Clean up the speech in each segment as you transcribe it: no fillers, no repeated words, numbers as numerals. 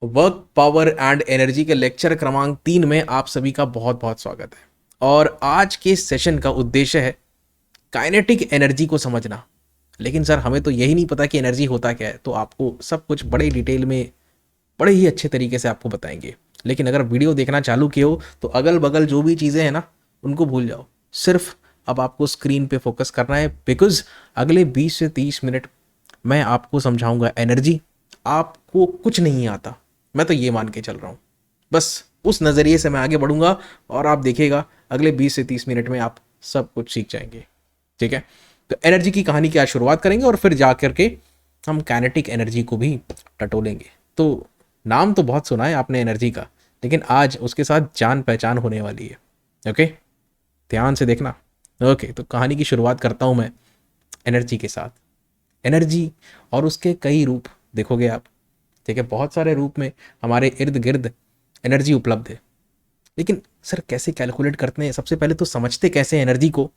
Work power and energy के lecture क्रमांक 3 में आप सभी का बहुत बहुत स्वागत है। और आज के सेशन का उद्देश्य है काइनेटिक एनर्जी को समझना। लेकिन सर हमें तो यही नहीं पता कि एनर्जी होता क्या है, तो आपको सब कुछ बड़े डिटेल में बड़े ही अच्छे तरीके से आपको बताएंगे। लेकिन अगर वीडियो देखना चालू किए हो तो अगल बगल जो भी चीज़ें हैं ना उनको भूल जाओ। सिर्फ अब आपको स्क्रीन पे फोकस करना है, बिकॉज अगले 20 से 30 मिनट मैं आपको समझाऊंगा एनर्जी। आपको कुछ नहीं आता, मैं तो ये मान के चल रहा हूँ। बस उस नज़रिए से मैं आगे बढ़ूंगा और आप देखिएगा अगले 20 से 30 मिनट में आप सब कुछ सीख जाएंगे। ठीक है, तो एनर्जी की कहानी की आज शुरुआत करेंगे और फिर जा करके हम काइनेटिक एनर्जी को भी टटोलेंगे। तो नाम तो बहुत सुना है आपने एनर्जी का, लेकिन आज उसके साथ जान पहचान होने वाली है। ओके, ध्यान से देखना। ओके, तो कहानी की शुरुआत करता हूँ मैं एनर्जी के साथ। एनर्जी और उसके कई रूप देखोगे आप। ठीक है, बहुत सारे रूप में हमारे इर्द गिर्द एनर्जी उपलब्ध है। लेकिन सर कैसे कैलकुलेट करते हैं, सबसे पहले तो समझते कैसे एनर्जी को,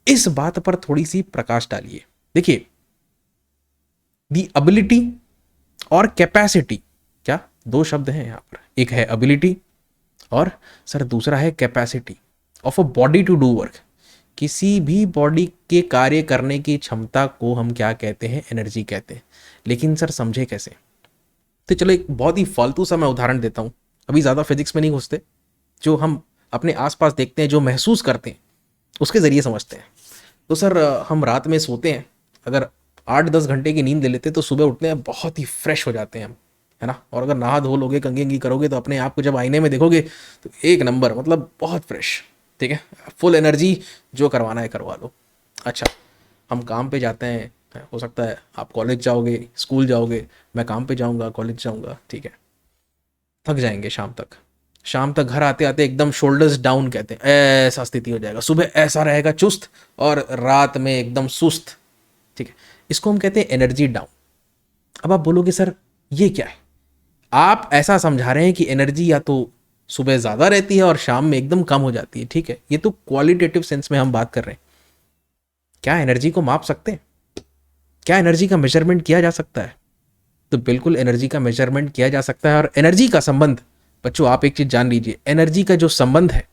इस बात पर थोड़ी सी प्रकाश डालिए। देखिए, दी एबिलिटी और कैपेसिटी, क्या दो शब्द हैं यहाँ पर। एक है एबिलिटी और सर दूसरा है capacity of a body to do work. किसी भी बॉडी के कार्य करने की क्षमता को हम क्या कहते हैं, एनर्जी कहते हैं। लेकिन सर समझे कैसे, तो चलो एक बहुत ही फालतू सा मैं उदाहरण देता हूँ। अभी ज़्यादा फिजिक्स में नहीं घुसते, जो हम अपने आसपास देखते हैं, जो महसूस करते हैं, उसके ज़रिए समझते हैं। तो सर हम रात में सोते हैं, अगर 8-10 घंटे की नींद ले लेते हैं तो सुबह उठते हैं बहुत ही फ्रेश हो जाते हैं हम, है ना। और अगर नहा धो लोगे, कंघी अंगी करोगे, तो अपने आप को जब आईने में देखोगे तो एक नंबर, मतलब बहुत फ्रेश। ठीक है, फुल एनर्जी, जो करवाना है करवा लो। अच्छा, हम काम पे जाते हैं, हो सकता है आप कॉलेज जाओगे, स्कूल जाओगे, मैं काम पे जाऊंगा, कॉलेज जाऊंगा। ठीक है, थक जाएंगे शाम तक घर आते आते एकदम शोल्डर्स डाउन कहते हैं, ऐसा स्थिति हो जाएगा। सुबह ऐसा रहेगा चुस्त और रात में एकदम सुस्त। ठीक है, इसको हम कहते हैं एनर्जी डाउन। अब आप बोलोगे सर ये क्या है, आप ऐसा समझा रहे हैं कि एनर्जी या तो सुबह ज़्यादा रहती है और शाम में एकदम कम हो जाती है। ठीक है, ये तो क्वालिटेटिव सेंस में हम बात कर रहे हैं। क्या एनर्जी को माप सकते हैं, क्या एनर्जी का मेजरमेंट किया जा सकता है? तो बिल्कुल एनर्जी का मेजरमेंट किया जा सकता है। और एनर्जी का संबंध, बच्चों आप एक चीज जान लीजिए, एनर्जी का जो संबंध है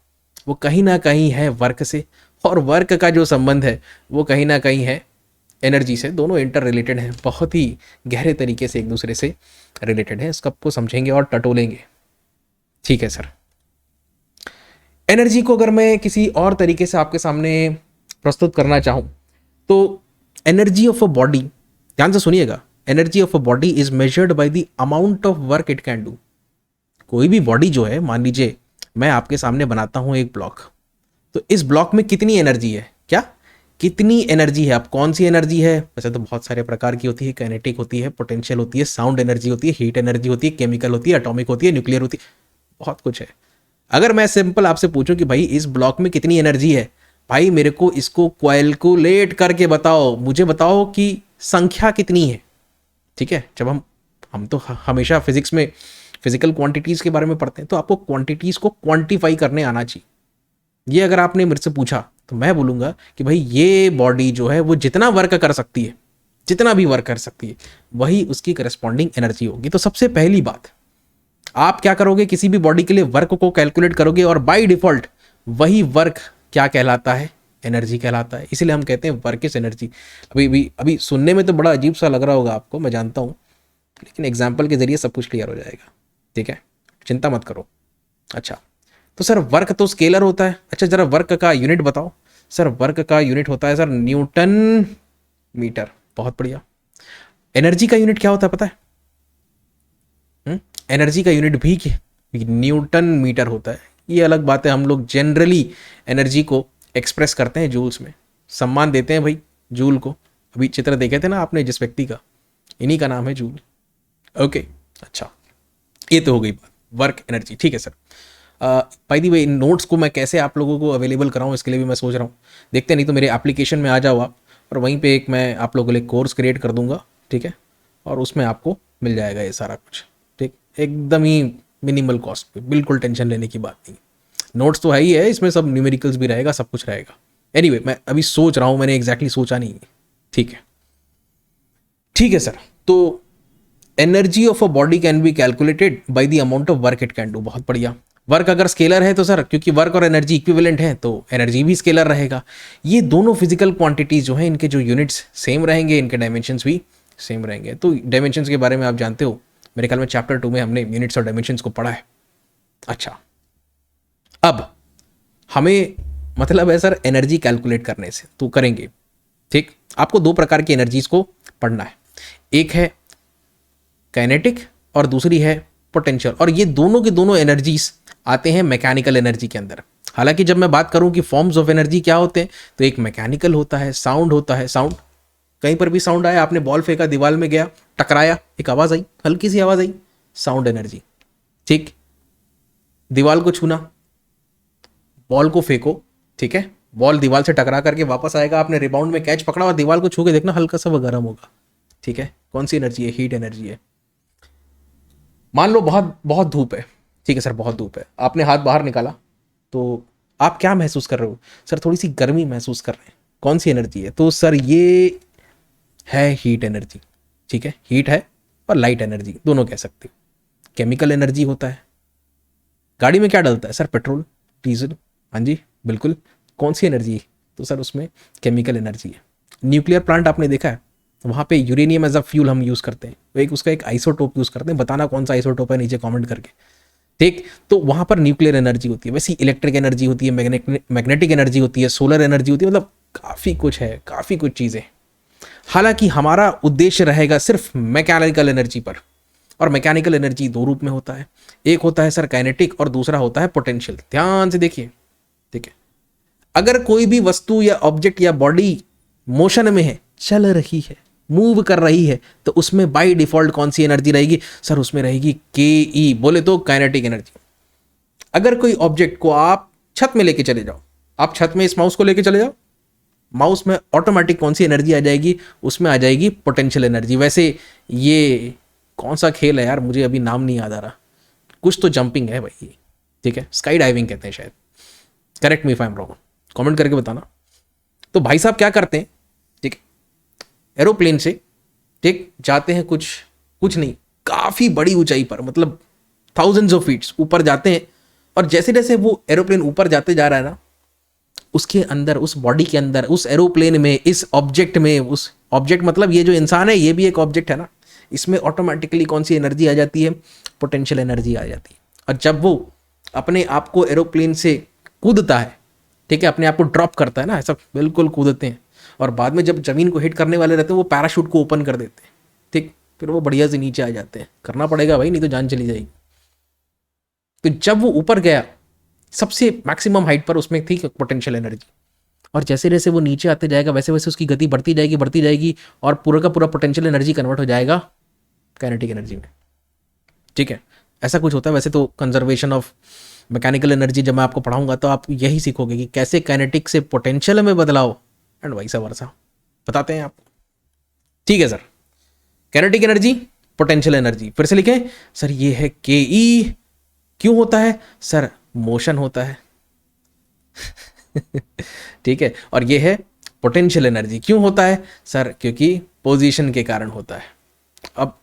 वो कहीं ना कहीं है वर्क से, और वर्क का जो संबंध है वो कहीं ना कहीं है एनर्जी से। दोनों इंटर रिलेटेड हैं, बहुत ही गहरे तरीके से एक दूसरे से रिलेटेड है। इसको आपको समझेंगे और टटोलेंगे। ठीक है सर, एनर्जी को अगर मैं किसी और तरीके से आपके सामने प्रस्तुत करना चाहूं, तो एनर्जी ऑफ अ बॉडी, ध्यान से सुनिएगा, energy of a body is measured by the amount of work it can do. कोई भी बॉडी जो है, मान लीजिए मैं आपके सामने बनाता हूं एक ब्लॉक, तो इस ब्लॉक में कितनी एनर्जी है, क्या कितनी एनर्जी है। अब कौन सी एनर्जी है, वैसे तो बहुत सारे प्रकार की होती है, काइनेटिक होती है, पोटेंशियल होती है, साउंड एनर्जी होती है, हीट एनर्जी होती है, केमिकल होती है, एटॉमिक होती है, न्यूक्लियर होती है, बहुत कुछ है। अगर मैं सिंपल आपसे पूछूं कि भाई इस ब्लॉक में कितनी एनर्जी है, भाई मेरे को इसको कैलकुलेट करके बताओ, मुझे बताओ कि संख्या कितनी है। ठीक है, जब हम तो हमेशा फिजिक्स में फिजिकल क्वांटिटीज़ के बारे में पढ़ते हैं, तो आपको क्वांटिटीज़ को क्वांटिफाई करने आना चाहिए। ये अगर आपने मेरे से पूछा तो मैं बोलूँगा कि भाई ये बॉडी जो है वो जितना वर्क कर सकती है, जितना भी वर्क कर सकती है, वही उसकी करस्पॉन्डिंग एनर्जी होगी। तो सबसे पहली बात, आप क्या करोगे, किसी भी बॉडी के लिए वर्क को कैलकुलेट करोगे और बाय डिफॉल्ट वही वर्क क्या कहलाता है, एनर्जी कहलाता है। इसीलिए हम कहते हैं वर्क इज एनर्जी। अभी सुनने में तो बड़ा अजीब सा लग रहा होगा आपको, मैं जानता हूँ, लेकिन एग्जाम्पल के जरिए सब कुछ क्लियर हो जाएगा। ठीक है, चिंता मत करो। अच्छा, तो सर वर्क तो स्केलर होता है। अच्छा, जरा वर्क का यूनिट बताओ। सर वर्क का यूनिट होता है सर न्यूटन मीटर। बहुत बढ़िया। एनर्जी का यूनिट क्या होता है पता है? एनर्जी का यूनिट भी न्यूटन मीटर होता है। ये अलग बात है, हम लोग जनरली एनर्जी को एक्सप्रेस करते हैं जूल्स में, सम्मान देते हैं भाई जूल को। अभी चित्र देखे थे ना आपने जिस व्यक्ति का, इन्हीं का नाम है जूल। ओके, अच्छा, ये तो हो गई बात वर्क एनर्जी। ठीक है sir, by the way in notes को मैं कैसे आप लोगों को अवेलेबल कराऊं, इसके लिए भी मैं सोच रहा हूँ। देखते हैं, नहीं तो मेरे एप्लीकेशन में आ जाओ आप, और वहीं पे एक मैं आप लोगों के लिए कोर्स क्रिएट कर दूंगा। ठीक है, और उसमें आपको मिल जाएगा ये सारा कुछ। ठीक, एकदम ही मिनिमल कॉस्ट पे, बिल्कुल टेंशन लेने की बात नहीं। नोट्स तो है ही है, इसमें सब न्यूमेरिकल्स भी रहेगा, सब कुछ रहेगा। एनीवे, मैं अभी सोच रहा हूँ, मैंने एग्जैक्टली सोचा नहीं है। ठीक है, ठीक है सर, तो energy of a body can be calculated by the amount of work it can do. बहुत बढ़िया। वर्क अगर स्केलर है तो सर, क्योंकि वर्क और एनर्जी इक्विवेलेंट है तो एनर्जी भी स्केलर रहेगा। ये दोनों फिजिकल क्वांटिटीज जो हैं, इनके जो यूनिट्स सेम रहेंगे, इनके डायमेंशंस भी सेम रहेंगे। तो डायमेंशंस के बारे में आप जानते हो, मेरे ख्याल में चैप्टर 2 में हमने यूनिट्स और डायमेंशंस को पढ़ा है। अच्छा, अब हमें मतलब है सर एनर्जी कैलकुलेट करने से तो करेंगे, ठीक। आपको दो प्रकार की एनर्जीज को पढ़ना है, एक है काइनेटिक और दूसरी है पोटेंशियल। और ये दोनों के दोनों एनर्जीज आते हैं मैकेनिकल एनर्जी के अंदर। हालांकि जब मैं बात करूं कि फॉर्म्स ऑफ एनर्जी क्या होते हैं, तो एक मैकेनिकल होता है, साउंड होता है। साउंड, कहीं पर भी साउंड आया, आपने बॉल फेंका, दीवार में गया, टकराया, एक आवाज आई, हल्की सी आवाज आई, साउंड एनर्जी, ठीक। दीवार को छूना, बॉल को फेंको, ठीक है, बॉल दीवार से टकरा करके वापस आएगा, आपने रिबाउंड में कैच पकड़ा और दीवार को छू के देखना, हल्का सा वो गर्म होगा, ठीक है। कौन सी एनर्जी है? हीट एनर्जी है। मान लो बहुत बहुत धूप है, ठीक है सर, बहुत धूप है, आपने हाथ बाहर निकाला तो आप क्या महसूस कर रहे हो? सर थोड़ी सी गर्मी महसूस कर रहे हैं। कौन सी एनर्जी है? तो सर ये है हीट एनर्जी, ठीक है। हीट है और लाइट एनर्जी दोनों कह सकते हो। केमिकल एनर्जी होता है, गाड़ी में क्या डलता है सर? पेट्रोल, डीजल, हाँ जी बिल्कुल। कौन सी एनर्जी है? तो सर उसमें केमिकल एनर्जी है। न्यूक्लियर प्लांट आपने देखा है, वहाँ पे यूरेनियम एज अ फ्यूल हम यूज़ करते हैं, तो एक उसका एक आइसोटोप यूज़ करते हैं। बताना कौन सा आइसोटोप है, नीचे कमेंट करके, ठीक। तो वहाँ पर न्यूक्लियर एनर्जी होती है। वैसे इलेक्ट्रिक एनर्जी होती है, मैग्नेटिक एनर्जी होती है, सोलर एनर्जी होती है, मतलब काफ़ी कुछ है, काफ़ी कुछ चीज़ें। हालांकि हमारा उद्देश्य रहेगा सिर्फ मैकेनिकल एनर्जी पर। और मैकेनिकल एनर्जी दो रूप में होता है, एक होता है सर काइनेटिक और दूसरा होता है पोटेंशियल। ध्यान से देखिए, ठीक है। अगर कोई भी वस्तु या ऑब्जेक्ट या बॉडी मोशन में है, चल रही है, मूव कर रही है, तो उसमें बाय डिफॉल्ट कौन सी एनर्जी रहेगी? सर उसमें रहेगी के ई, बोले तो काइनेटिक एनर्जी। अगर कोई ऑब्जेक्ट को आप छत में लेके चले जाओ, आप छत में इस माउस को लेके चले जाओ, माउस में ऑटोमेटिक कौन सी एनर्जी आ जाएगी? उसमें आ जाएगी पोटेंशियल एनर्जी। वैसे ये कौन सा खेल है यार, मुझे अभी नाम नहीं याद आ रहा, कुछ तो जंपिंग है भाई, ठीक है, स्काई डाइविंग कहते हैं शायद, correct me if I am wrong, comment करके बताना। तो भाई साहब क्या करते हैं, ठीक है, एरोप्लेन से ठीक जाते हैं, कुछ नहीं, काफ़ी बड़ी ऊंचाई पर, मतलब थाउजेंड्स ऑफ फीट्स ऊपर जाते हैं। और जैसे जैसे वो एरोप्लेन ऊपर जाते जा रहा है ना, उसके अंदर, उस बॉडी के अंदर, उस एरोप्लेन में, इस ऑब्जेक्ट में, उस ऑब्जेक्ट मतलब ये जो इंसान है ये भी एक ऑब्जेक्ट है ना, इसमें ऑटोमेटिकली कौन सी एनर्जी आ जाती है? पोटेंशियल एनर्जी आ जाती है। और जब वो अपने आप को एरोप्लेन से कूदता है, ठीक है, अपने आप को ड्रॉप करता है ना, ऐसा बिल्कुल कूदते हैं, और बाद में जब जमीन को हिट करने वाले रहते हैं वो पैराशूट को ओपन कर देते हैं, ठीक, फिर वो बढ़िया से नीचे आ जाते हैं। करना पड़ेगा भाई, नहीं तो जान चली जाएगी। तो जब वो ऊपर गया सबसे मैक्सिमम हाइट पर, उसमें थी पोटेंशियल एनर्जी, और जैसे जैसे वो नीचे आते जाएगा वैसे वैसे उसकी गति बढ़ती जाएगी और पूरा का पूरा पोटेंशियल एनर्जी कन्वर्ट हो जाएगा काइनेटिक एनर्जी में, ठीक है। ऐसा कुछ होता है। वैसे तो कंजर्वेशन ऑफ मैकेनिकल एनर्जी जब मैं आपको पढ़ाऊंगा तो आप यही सीखोगे कि कैसे काइनेटिक से पोटेंशियल में बदलाव एंड वाइस वर्सा बताते हैं आपको, ठीक है sir. Kinetic energy, potential energy, फिर से लिखें सर, ये है के ई। क्यों होता है सर? मोशन होता है ठीक है। और ये है पोटेंशियल एनर्जी। क्यों होता है सर? क्योंकि पोजीशन के कारण होता है। अब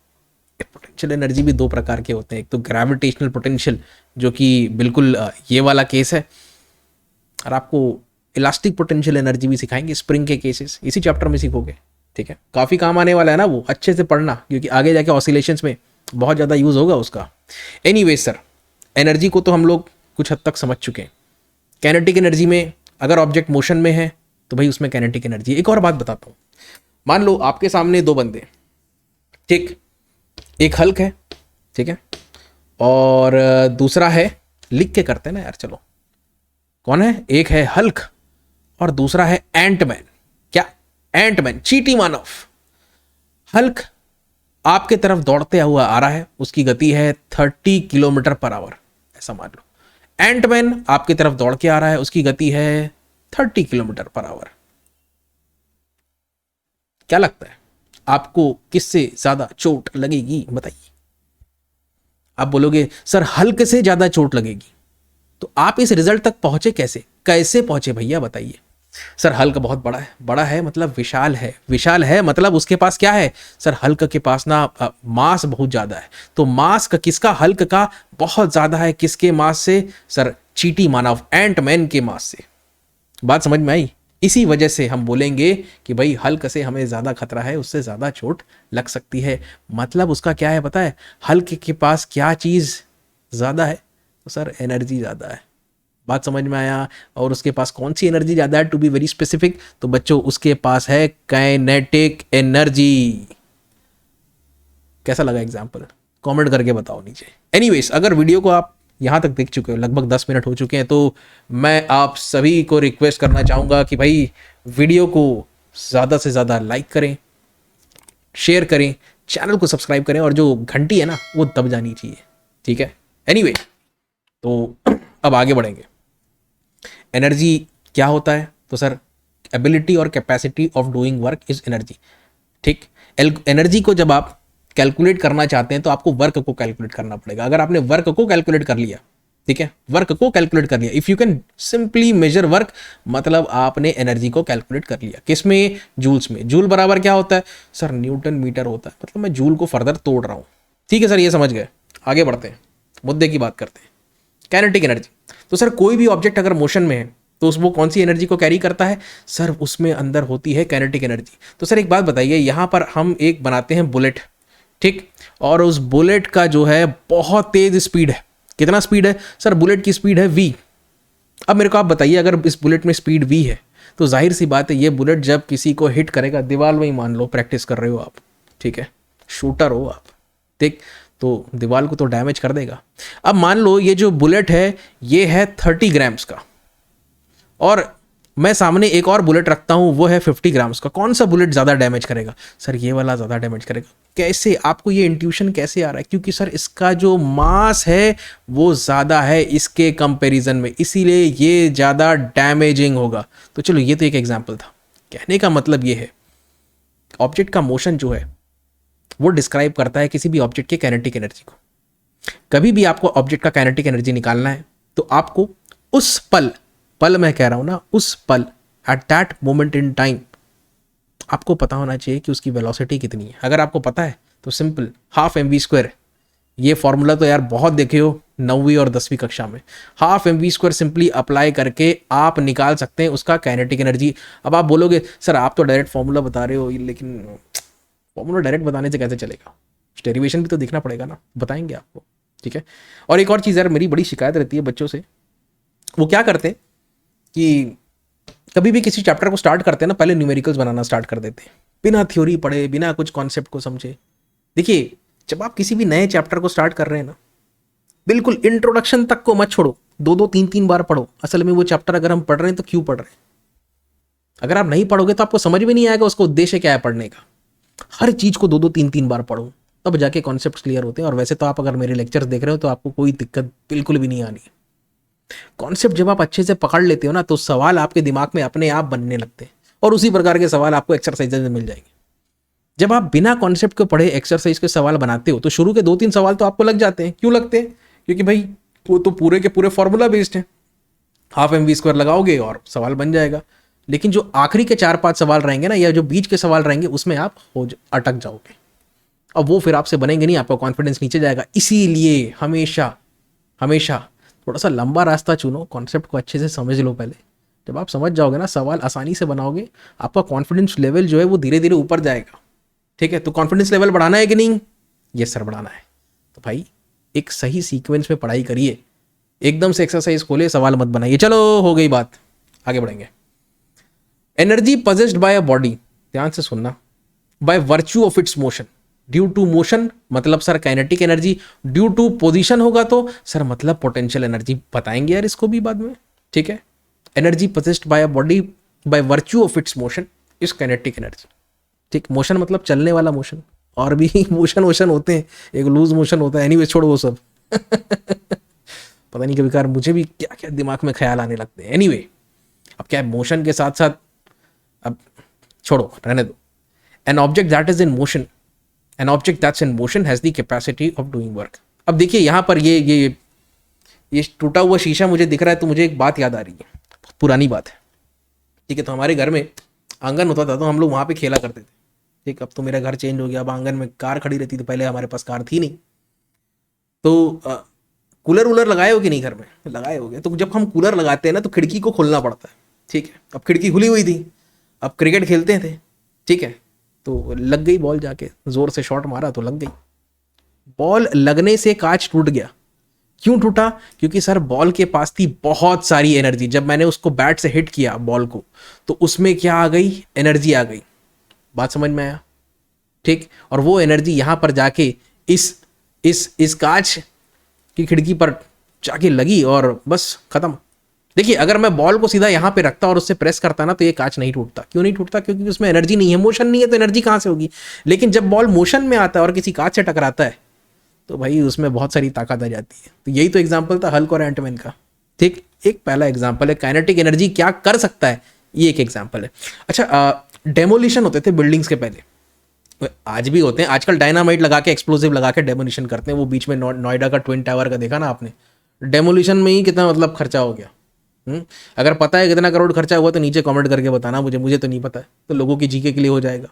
पोटेंशियल एनर्जी भी दो प्रकार के होते हैं, एक तो ग्रेविटेशनल पोटेंशियल जो कि बिल्कुल ये वाला केस है, और आपको इलास्टिक पोटेंशियल एनर्जी भी सिखाएंगे, स्प्रिंग के केसेस इसी चैप्टर में सीखोगे, ठीक है। काफ़ी काम आने वाला है ना, वो अच्छे से पढ़ना, क्योंकि आगे जाके ऑसिलेशंस में बहुत ज़्यादा यूज़ होगा उसका। एनीवेज सर, एनर्जी को तो हम लोग कुछ हद तक समझ चुके हैं। काइनेटिक एनर्जी में अगर ऑब्जेक्ट मोशन में है तो भाई उसमें काइनेटिक एनर्जी। एक और बात बताता हूँ, मान लो आपके सामने दो बंदे, ठीक, एक हल्क है, ठीक है, और दूसरा है, लिख के करते हैं ना यार, चलो, कौन है? एक है हल्क और दूसरा है एंटमैन। क्या? एंटमैन, चींटी मानव। हल्क आपके तरफ दौड़ते हुआ आ रहा है, उसकी गति है 30 किलोमीटर पर आवर, ऐसा मान लो। एंटमैन आपकी तरफ दौड़ के आ रहा है, उसकी गति है 30 किलोमीटर पर आवर। क्या लगता है आपको किससे ज्यादा चोट लगेगी? बताइए। आप बोलोगे सर हल्क से ज्यादा चोट लगेगी। तो आप इस रिजल्ट तक पहुंचे कैसे? कैसे पहुंचे भैया बताइए। सर हल्क बहुत बड़ा है मतलब विशाल है मतलब उसके पास क्या है सर, हल्क के पास ना मास बहुत ज़्यादा है। तो मास का किसका, हल्क का बहुत ज़्यादा है, किसके मास से सर, चीटी मानव एंटमैन के मास से। बात समझ में आई? इसी वजह से हम बोलेंगे कि भाई हल्क से हमें ज़्यादा खतरा है, उससे ज़्यादा चोट लग सकती है। मतलब उसका क्या है पता है, हल्क के पास क्या चीज़ ज़्यादा है, तो सर एनर्जी ज़्यादा है। बात समझ में आया? और उसके पास कौन सी एनर्जी ज़्यादा है, टू बी वेरी स्पेसिफिक, तो बच्चों उसके पास है काइनेटिक एनर्जी। कैसा लगा एग्जाम्पल, कमेंट करके बताओ नीचे। एनीवेज, अगर वीडियो को आप यहाँ तक देख चुके हो, लगभग 10 मिनट हो चुके हैं, तो मैं आप सभी को रिक्वेस्ट करना चाहूँगा कि भाई वीडियो को ज़्यादा से ज़्यादा लाइक करें, शेयर करें, चैनल को सब्सक्राइब करें, और जो घंटी है ना वो दब जानी चाहिए, ठीक है? एनीवे, तो अब आगे बढ़ेंगे। एनर्जी क्या होता है, तो सर एबिलिटी और capacity of doing work is energy. ठीक, एनर्जी को जब आप कैलकुलेट करना चाहते हैं तो आपको वर्क को कैलकुलेट करना पड़ेगा। अगर आपने वर्क को कैलकुलेट कर लिया, ठीक है, वर्क को कैलकुलेट कर लिया, if you can simply measure work, मतलब आपने एनर्जी को कैलकुलेट कर लिया। किसमें? जूल्स में। जूल बराबर क्या होता है सर? न्यूटन मीटर होता है। मतलब मैं जूल को फर्दर तोड़ रहा हूँ। ठीक है सर, ये समझ गए। आगे बढ़ते हैं, मुद्दे की बात करते हैं। काइनेटिक एनर्जी, तो सर कोई भी ऑब्जेक्ट अगर मोशन में है तो वो कौन सी एनर्जी को कैरी करता है सर? उसमें अंदर होती है काइनेटिक एनर्जी। तो सर एक बात बताइए, यहाँ पर हम एक बनाते हैं बुलेट, ठीक, और उस बुलेट का जो है बहुत तेज स्पीड है। कितना स्पीड है सर? बुलेट की स्पीड है v। अब मेरे को आप बताइए, अगर इस बुलेट में स्पीड v है तो जाहिर सी बात है ये बुलेट जब किसी को हिट करेगा, दीवार में ही मान लो प्रैक्टिस कर रहे हो आप, ठीक है, शूटर हो आप, ठीक, तो दीवार को तो डैमेज कर देगा। अब मान लो ये जो बुलेट है ये है 30 ग्राम्स का, और मैं सामने एक और बुलेट रखता हूं वो है 50 ग्राम्स का। कौन सा बुलेट ज़्यादा डैमेज करेगा सर? ये वाला ज़्यादा डैमेज करेगा। कैसे? आपको ये इंट्यूशन कैसे आ रहा है? क्योंकि सर इसका जो मास है वो ज़्यादा है इसके कंपैरिजन में, इसीलिए ये ज़्यादा डैमेजिंग होगा। तो चलो, ये तो एक एग्जाम्पल था। कहने का मतलब ये है, ऑब्जेक्ट का मोशन जो है वो डिस्क्राइब करता है किसी भी ऑब्जेक्ट के काइनेटिक एनर्जी को। कभी भी आपको ऑब्जेक्ट का काइनेटिक एनर्जी निकालना है तो आपको उस पल मैं कह रहा हूं ना, उस पल, at that moment in time, आपको पता होना चाहिए कि उसकी वेलोसिटी कितनी है। अगर आपको पता है तो सिंपल, हाफ mv², ये फॉर्मूला तो यार बहुत देखे हो 9वीं और 10वीं कक्षा में। हाफ mv² सिंपली अप्लाई करके आप निकाल सकते हैं उसका काइनेटिक एनर्जी। अब आप बोलोगे सर आप तो डायरेक्ट फॉर्मूला बता रहे हो, लेकिन फॉर्मूला डायरेक्ट बताने से कैसे चलेगा, डेरिवेशन भी तो देखना पड़ेगा ना, बताएंगे आपको, ठीक है। और एक और चीज़ यार, मेरी बड़ी शिकायत रहती है बच्चों से, वो क्या करते हैं कि कभी भी किसी चैप्टर को स्टार्ट करते हैं ना, पहले न्यूमेरिकल्स बनाना स्टार्ट कर देते हैं, बिना थ्योरी पढ़े, बिना कुछ कॉन्सेप्ट को समझे। देखिए, जब आप किसी भी नए चैप्टर को स्टार्ट कर रहे हैं ना, बिल्कुल इंट्रोडक्शन तक को मत छोड़ो, 2-3 बार पढ़ो। असल में वो चैप्टर अगर हम पढ़ रहे हैं तो क्यों पढ़ रहे हैं? अगर आप नहीं पढ़ोगे तो आपको समझ में नहीं आएगा उसका उद्देश्य क्या है पढ़ने का। हर चीज़ को 2-3 बार पढ़ो, तब जाके कॉन्सेप्ट क्लियर होते हैं। और वैसे तो आप अगर मेरे लेक्चर्स देख रहे हो तो आपको कोई दिक्कत बिल्कुल भी नहीं आनी। कॉन्सेप्ट जब आप अच्छे से पकड़ लेते हो ना, तो सवाल आपके दिमाग में अपने आप बनने लगते हैं, और उसी प्रकार के सवाल आपको एक्सरसाइज में मिल जाएंगे। जब आप बिना कॉन्सेप्ट को पढ़े एक्सरसाइज के सवाल बनाते हो तो शुरू के 2-3 सवाल तो आपको लग जाते हैं। क्यों लगते हैं? क्योंकि भाई वो तो पूरे के पूरे फॉर्मूला बेस्ड है, हाफ mv² लगाओगे और सवाल बन जाएगा। लेकिन जो आखिरी के 4-5 सवाल रहेंगे ना, या जो बीच के सवाल रहेंगे, उसमें आप अटक जाओगे, अब वो फिर आपसे बनेंगे नहीं, आपका कॉन्फिडेंस नीचे जाएगा। इसीलिए हमेशा थोड़ा सा लंबा रास्ता चुनो, कॉन्सेप्ट को अच्छे से समझ लो पहले। जब आप समझ जाओगे ना, सवाल आसानी से बनाओगे, आपका कॉन्फिडेंस लेवल जो है वो धीरे धीरे ऊपर जाएगा, ठीक है। तो कॉन्फिडेंस लेवल बढ़ाना है कि नहीं? यस सर, बढ़ाना है। तो भाई एक सही सीक्वेंस में पढ़ाई करिए, एकदम से एक्सरसाइज खोले, सवाल मत बनाइए। चलो, हो गई बात, आगे बढ़ेंगे। Energy possessed by a body, ध्यान से सुनना, by virtue of its motion, due to motion मतलब sir kinetic energy, due to position होगा तो सर मतलब पोटेंशियल एनर्जी। बताएंगे यार इसको भी बाद में, ठीक है। Energy possessed by a body by virtue of its motion is kinetic energy, ठीक। मोशन मतलब चलने वाला मोशन, और भी मोशन होते हैं, एक लूज मोशन होता है, एनीवे छोड़ो वो सब पता नहीं कभी कभार मुझे भी क्या क्या दिमाग में ख्याल आने लगते हैं। एनीवे, अब क्या है, मोशन के साथ साथ, अब छोड़ो, रहने दो। An object that is in motion, an object that's in motion has the capacity of doing work. अब देखिए यहाँ पर ये टूटा हुआ शीशा मुझे दिख रहा है, तो मुझे एक बात याद आ रही है, बहुत पुरानी बात है, ठीक है। तो हमारे घर में आंगन होता था, तो हम लोग वहाँ पे खेला करते थे। ठीक, अब तो मेरा घर चेंज हो गया, अब आंगन में कार खड़ी रहती थी, पहले हमारे पास कार थी नहीं। तो कूलर वूलर लगाए हो कि नहीं घर में? लगाए होगे। तो जब हम कूलर लगाते हैं ना, तो खिड़की को खोलना पड़ता है। ठीक है, अब खिड़की खुली हुई थी, अब क्रिकेट खेलते थे। ठीक है, तो लग गई बॉल, जाके जोर से शॉट मारा तो लग गई बॉल। लगने से कांच टूट गया। क्यों टूटा? क्योंकि सर बॉल के पास थी बहुत सारी एनर्जी। जब मैंने उसको बैट से हिट किया बॉल को, तो उसमें क्या आ गई? एनर्जी आ गई। बात समझ में आया? ठीक, और वो एनर्जी यहां पर जाके इस कांच की खिड़की पर जाके लगी और बस खत्म। देखिए, अगर मैं बॉल को सीधा यहाँ पे रखता और उससे प्रेस करता ना, तो ये कांच नहीं टूटता। क्यों नहीं टूटता? क्योंकि उसमें एनर्जी नहीं है, मोशन नहीं है, तो एनर्जी कहाँ से होगी? लेकिन जब बॉल मोशन में आता है और किसी कांच से टकराता है, तो भाई उसमें बहुत सारी ताकत आ जाती है। तो यही तो एग्जाम्पल था हल्क और एंटमैन का। ठीक, एक पहला एग्जाम्पल है काइनेटिक एनर्जी क्या कर सकता है, ये एक एग्जाम्पल है। अच्छा, डेमोलिशन होते थे बिल्डिंग्स के पहले, आज भी होते हैं। आजकल डायनामाइट लगा के, एक्सप्लोसिव लगा के डेमोलिशन करते हैं। वो बीच में नोएडा का ट्विन टावर का देखा ना आपने? डेमोलिशन में ही कितना मतलब खर्चा हो गया। अगर पता है कितना करोड़ खर्चा हुआ तो नीचे कमेंट करके बताना मुझे तो नहीं पता है, तो लोगों की जीके के लिए हो जाएगा।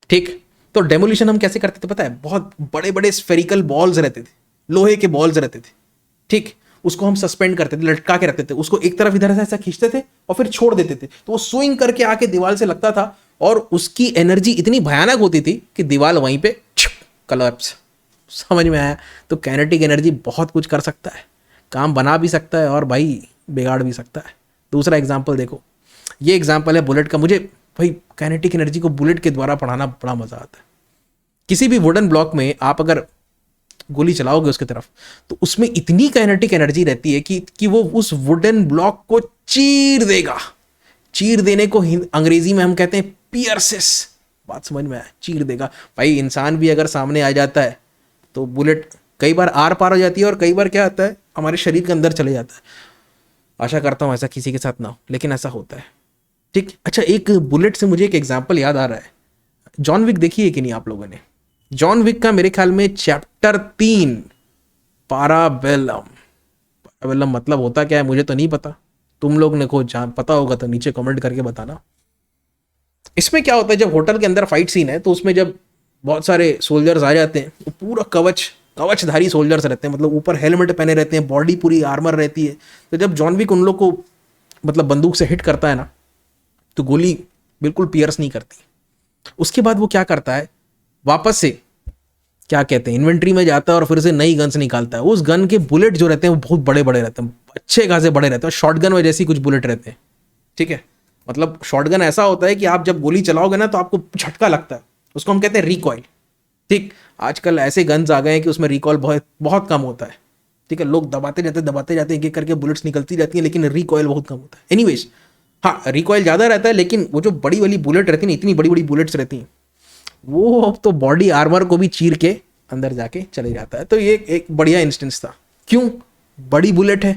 ठीक, तो डेमोलिशन हम कैसे करते थे पता है? बहुत बड़े बड़े स्फेरिकल बॉल्स रहते थे, लोहे के बॉल्स रहते थे। ठीक, उसको हम सस्पेंड करते थे, लटका के रखते थे, उसको एक तरफ इधर से ऐसा खींचते थे और फिर छोड़ देते थे, तो वो स्विंग करके आके दीवार से लगता था और उसकी एनर्जी इतनी भयानक होती थी कि दीवार वहीं पे कलप्स। समझ में आया? तो काइनेटिक एनर्जी बहुत कुछ कर सकता है, काम बना भी सकता है और भाई बिगाड़ भी सकता है। दूसरा एग्जाम्पल देखो, ये एग्जाम्पल है बुलेट का। मुझे भाई काइनेटिक एनर्जी को बुलेट के द्वारा पढ़ाना बड़ा मजा आता है। किसी भी वुडन ब्लॉक में आप अगर गोली चलाओगे उसकी तरफ, तो उसमें इतनी काइनेटिक एनर्जी रहती है कि वो उस वुडन ब्लॉक को चीर देगा। चीर देने को अंग्रेजी में हम कहते हैं पियर्सिस। बात समझ में आया? चीर देगा। भाई इंसान भी अगर सामने आ जाता है तो बुलेट कई बार आर पार हो जाती है, और कई बार क्या होता है हमारे शरीर के अंदर चले जाता है। आशा करता हूं ऐसा किसी के साथ ना हो, लेकिन ऐसा होता है। ठीक, अच्छा, एक बुलेट से मुझे एक एग्जाम्पल याद आ रहा है। जॉन विक देखी है कि नहीं आप लोगों ने? जॉन विक का मेरे ख्याल में चैप्टर 3 पाराबेलम। पाराबेलम मतलब होता क्या है मुझे तो नहीं पता, तुम लोग ने को जान पता होगा तो नीचे कमेंट करके बताना। इसमें क्या होता है, जब होटल के अंदर फाइट सीन है, तो उसमें जब बहुत सारे सोल्जर्स आ जाते हैं, तो पूरा कवचधारी सोल्जर्स रहते हैं, मतलब ऊपर हेलमेट पहने रहते हैं, बॉडी पूरी आर्मर रहती है। तो जब जॉन विक उन लोग को मतलब बंदूक से हिट करता है ना, तो गोली बिल्कुल पियर्स नहीं करती। उसके बाद वो क्या करता है, वापस से क्या कहते हैं इन्वेंट्री में जाता है और फिर से नई गन्स निकालता है। उस गन के बुलेट जो रहते हैं वो बहुत बड़े बड़े रहते हैं, अच्छे खासे बड़े रहते हैं। शॉटगन में जैसी कुछ बुलेट रहते हैं। ठीक है, मतलब शॉटगन ऐसा होता है कि आप जब गोली चलाओगे ना, तो आपको झटका लगता है, उसको हम कहते हैं रिकॉइल। ठीक, आजकल ऐसे गन्स आ गए हैं कि उसमें रिकॉल बहुत बहुत कम होता है। ठीक है, लोग दबाते जाते एक एक करके बुलेट्स निकलती जाती हैं, लेकिन रिकॉइल बहुत कम होता है। एनीवेज, हाँ, रिकॉइल ज़्यादा रहता है, लेकिन वो जो बड़ी वाली बुलेट रहती है, इतनी बड़ी बड़ी बुलेट्स रहती हैं, वो अब तो बॉडी आर्मर को भी चीर के अंदर जाके चले जाता है। तो ये एक बढ़िया इंस्टेंस था। क्यों? बड़ी बुलेट है,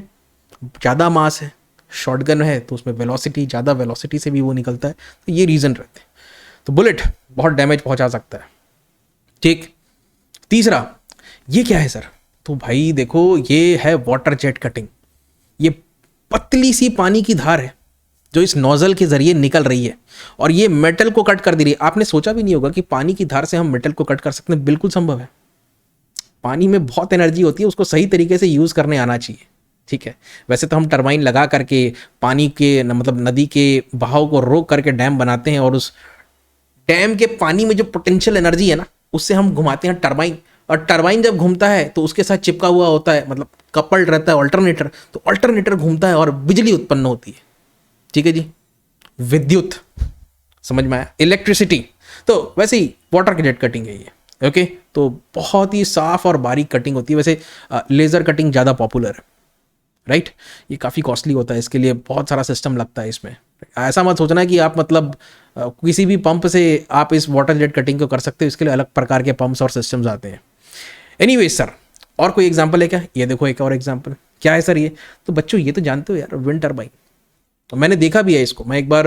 ज़्यादा मास है, शॉटगन है, तो उसमें वेलोसिटी, ज़्यादा वेलोसिटी से भी वो निकलता है। तो ये रीज़न रहते हैं। तो बुलेट बहुत डैमेज पहुंचा सकता है। ठीक, तीसरा, ये क्या है सर? तो भाई देखो, ये है वाटर जेट कटिंग। ये पतली सी पानी की धार है जो इस नोजल के जरिए निकल रही है और ये मेटल को कट कर दे रही है। आपने सोचा भी नहीं होगा कि पानी की धार से हम मेटल को कट कर सकते हैं। बिल्कुल संभव है। पानी में बहुत एनर्जी होती है, उसको सही तरीके से यूज़ करने आना चाहिए। ठीक है, वैसे तो हम टरबाइन लगा करके पानी के मतलब नदी के बहाव को रोक करके डैम बनाते हैं, और उस डैम के पानी में जो पोटेंशियल एनर्जी है ना, उससे हम घुमाते हैं टरबाइन। और टरबाइन जब घूमता है तो उसके साथ चिपका हुआ होता है, मतलब कपल्ड रहता है अल्टरनेटर, तो अल्टरनेटर घूमता है और बिजली उत्पन्न होती है। ठीक है जी, विद्युत। समझ में आया? इलेक्ट्रिसिटी। तो वैसे ही वाटर की जेट कटिंग है ये। ओके, तो बहुत ही साफ और बारीक कटिंग होती है। वैसे लेज़र कटिंग ज़्यादा पॉपुलर है, राइट? ये काफ़ी कॉस्टली होता है, इसके लिए बहुत सारा सिस्टम लगता है इसमें। ऐसा मत सोचना कि आप मतलब किसी भी पंप से आप इस वाटर जेट कटिंग को कर सकते हो। इसके लिए अलग प्रकार के पंप्स और सिस्टम्स आते हैं। एनीवेज सर, और कोई एग्जांपल है क्या? ये देखो एक और एग्जांपल। क्या है सर ये? तो बच्चों ये तो जानते हो यार, विंड टर्बाइन। तो मैंने देखा भी है इसको। मैं एक बार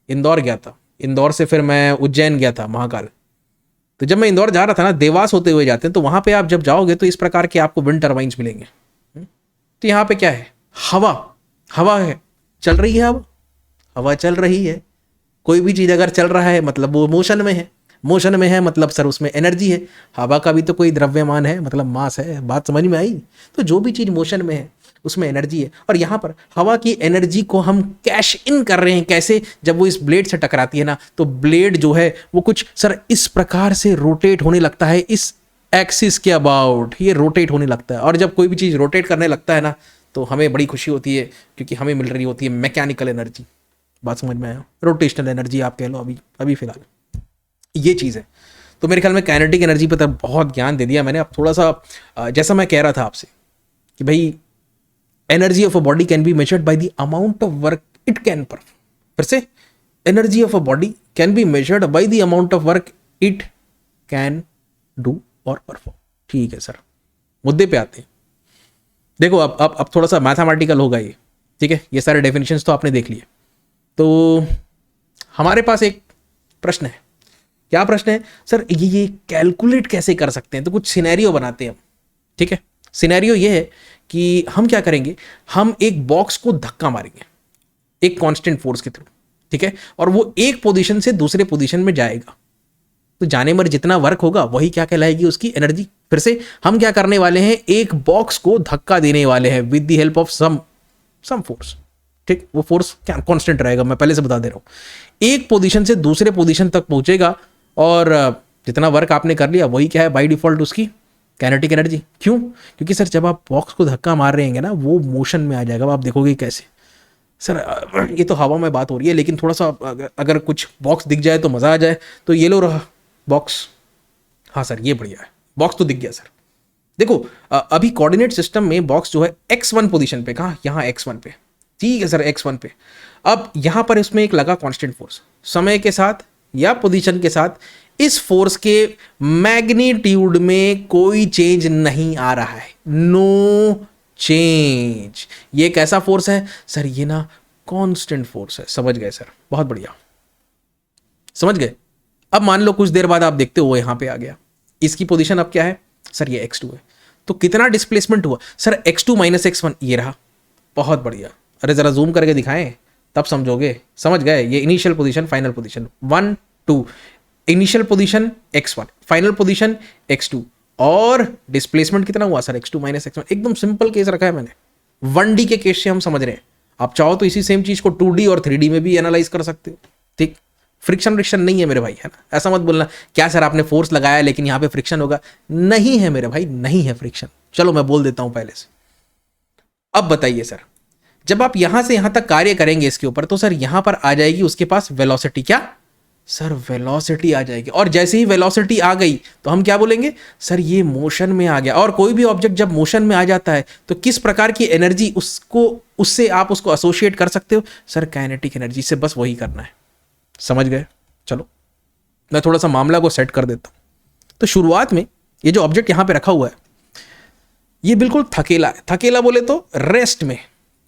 इंदौर गया था, इंदौर से फिर मैं उज्जैन गया था, महाकाल। तो जब मैं इंदौर जा रहा था ना, देवास होते हुए जाते हैं, तो वहाँ पे आप जब जाओगे तो इस प्रकार के आपको विंड टर्बाइंस मिलेंगे। तो यहाँ पे क्या है? हवा है। चल रही है अब, हवा चल रही है। कोई भी चीज़ अगर चल रहा है मतलब वो मोशन में है, मोशन में है मतलब सर उसमें एनर्जी है। हवा का भी तो कोई द्रव्यमान है, मतलब मास है। बात समझ में आई? तो जो भी चीज़ मोशन में है उसमें एनर्जी है। और यहाँ पर हवा की एनर्जी को हम कैश इन कर रहे हैं। कैसे? जब वो इस ब्लेड से टकराती है ना, तो ब्लेड जो है वो कुछ सर इस प्रकार से रोटेट होने लगता है, इस एक्सिस के अबाउट ये रोटेट होने लगता है। और जब कोई भी चीज़ रोटेट करने लगता है ना, तो हमें बड़ी खुशी होती है, क्योंकि हमें मिल रही होती है मैकेनिकल एनर्जी। बात समझ में आया? रोटेशनल एनर्जी आप कह लो। अभी अभी फिलहाल ये चीज़ है। तो मेरे ख्याल में काइनेटिक एनर्जी पर तब बहुत ज्ञान दे दिया मैंने। अब थोड़ा सा जैसा मैं कह रहा था आपसे कि भाई energy of a body can be measured by the amount of work it can perform. फिर से, energy of a body can be measured by the amount of work it can do और परफॉर्म। ठीक है sir, मुद्दे पे आते हैं। देखो अब थोड़ा सा मैथमेटिकल होगा ये, ठीक है? ये सारे डेफिनेशंस तो आपने देख लिए। तो हमारे पास एक प्रश्न है। क्या प्रश्न है सर? ये कैलकुलेट कैसे कर सकते हैं? तो कुछ सिनेरियो बनाते हैं हम, ठीक है? सिनेरियो ये है कि हम क्या करेंगे, हम एक बॉक्स को धक्का मारेंगे एक कांस्टेंट फोर्स के थ्रू, ठीक है? और वो एक पोजीशन से दूसरे पोजीशन में जाएगा। तो जाने पर जितना वर्क होगा वही क्या कहलाएगी? उसकी एनर्जी। फिर से हम क्या करने वाले हैं, एक बॉक्स को धक्का देने वाले हैं with the help of some force, ठीक? वो फोर्स क्या कांस्टेंट रहेगा, मैं पहले से बता दे रहा हूं। एक पोजीशन से दूसरे पोजीशन तक पहुंचेगा और जितना वर्क आपने कर लिया वही क्या है बाय डिफॉल्ट उसकी काइनेटिक एनर्जी। क्यों? क्योंकि सर जब आप बॉक्स को धक्का मार रहे हैं ना, वो मोशन में आ जाएगा। आप देखोगे कैसे सर, ये तो हवा में बात हो रही है, लेकिन थोड़ा सा अगर कुछ बॉक्स दिख जाए तो मज़ा आ जाए। तो ये लो रहा बॉक्स। हाँ सर, ये बढ़िया है, बॉक्स तो दिख गया सर। देखो अभी कोऑर्डिनेट सिस्टम में बॉक्स जो है x1 पोजीशन पे, कहाँ? यहाँ x1 पे, ठीक है सर, x1 पे। अब यहाँ पर इसमें एक लगा कांस्टेंट फोर्स। समय के साथ या पोजीशन के साथ इस फोर्स के मैग्नीट्यूड में कोई चेंज नहीं आ रहा है, नो चेंज। ये कैसा फोर्स है सर? ये ना कांस्टेंट फोर्स है। समझ गए सर? बहुत बढ़िया, समझ गए। अब मान लो कुछ देर बाद आप देखते हो यहां पे आ गया, इसकी पोजीशन अब क्या है सर? ये x2 है। तो कितना डिस्प्लेसमेंट हुआ सर? x2 माइनस x1, ये रहा। बहुत बढ़िया। अरे जरा जूम करके दिखाएं तब समझोगे। समझ गए? ये initial position, final position, 1 2, initial position x1, final position x2, और डिस्प्लेसमेंट कितना हुआ सर? x2 minus x1। एकदम सिंपल केस रखा है मैंने, 1D के केस से हम समझ रहे हैं। आप चाहो तो इसी सेम चीज को 2D और 3D में भी एनालाइज कर सकते हो, ठीक? फ्रिक्शन नहीं है मेरे भाई, है ना? ऐसा मत बोलना क्या सर आपने फोर्स लगाया लेकिन यहाँ पे फ्रिक्शन होगा। नहीं है मेरे भाई, नहीं है फ्रिक्शन। चलो मैं बोल देता हूं पहले से। अब बताइए सर, जब आप यहां से यहां तक कार्य करेंगे इसके ऊपर, तो सर यहां पर आ जाएगी उसके पास वेलोसिटी। क्या सर? वेलोसिटी आ जाएगी। और जैसे ही वेलोसिटी आ गई तो हम क्या बोलेंगे सर? ये मोशन में आ गया। और कोई भी ऑब्जेक्ट जब मोशन में आ जाता है तो किस प्रकार की एनर्जी उससे आप उसको एसोसिएट कर सकते हो सर? काइनेटिक एनर्जी से। बस वही करना है। समझ गए? चलो मैं थोड़ा सा मामला को सेट कर देता हूं। तो शुरुआत में ये जो ऑब्जेक्ट यहां पे रखा हुआ है, ये बिल्कुल थकेला है। थकेला बोले तो रेस्ट में,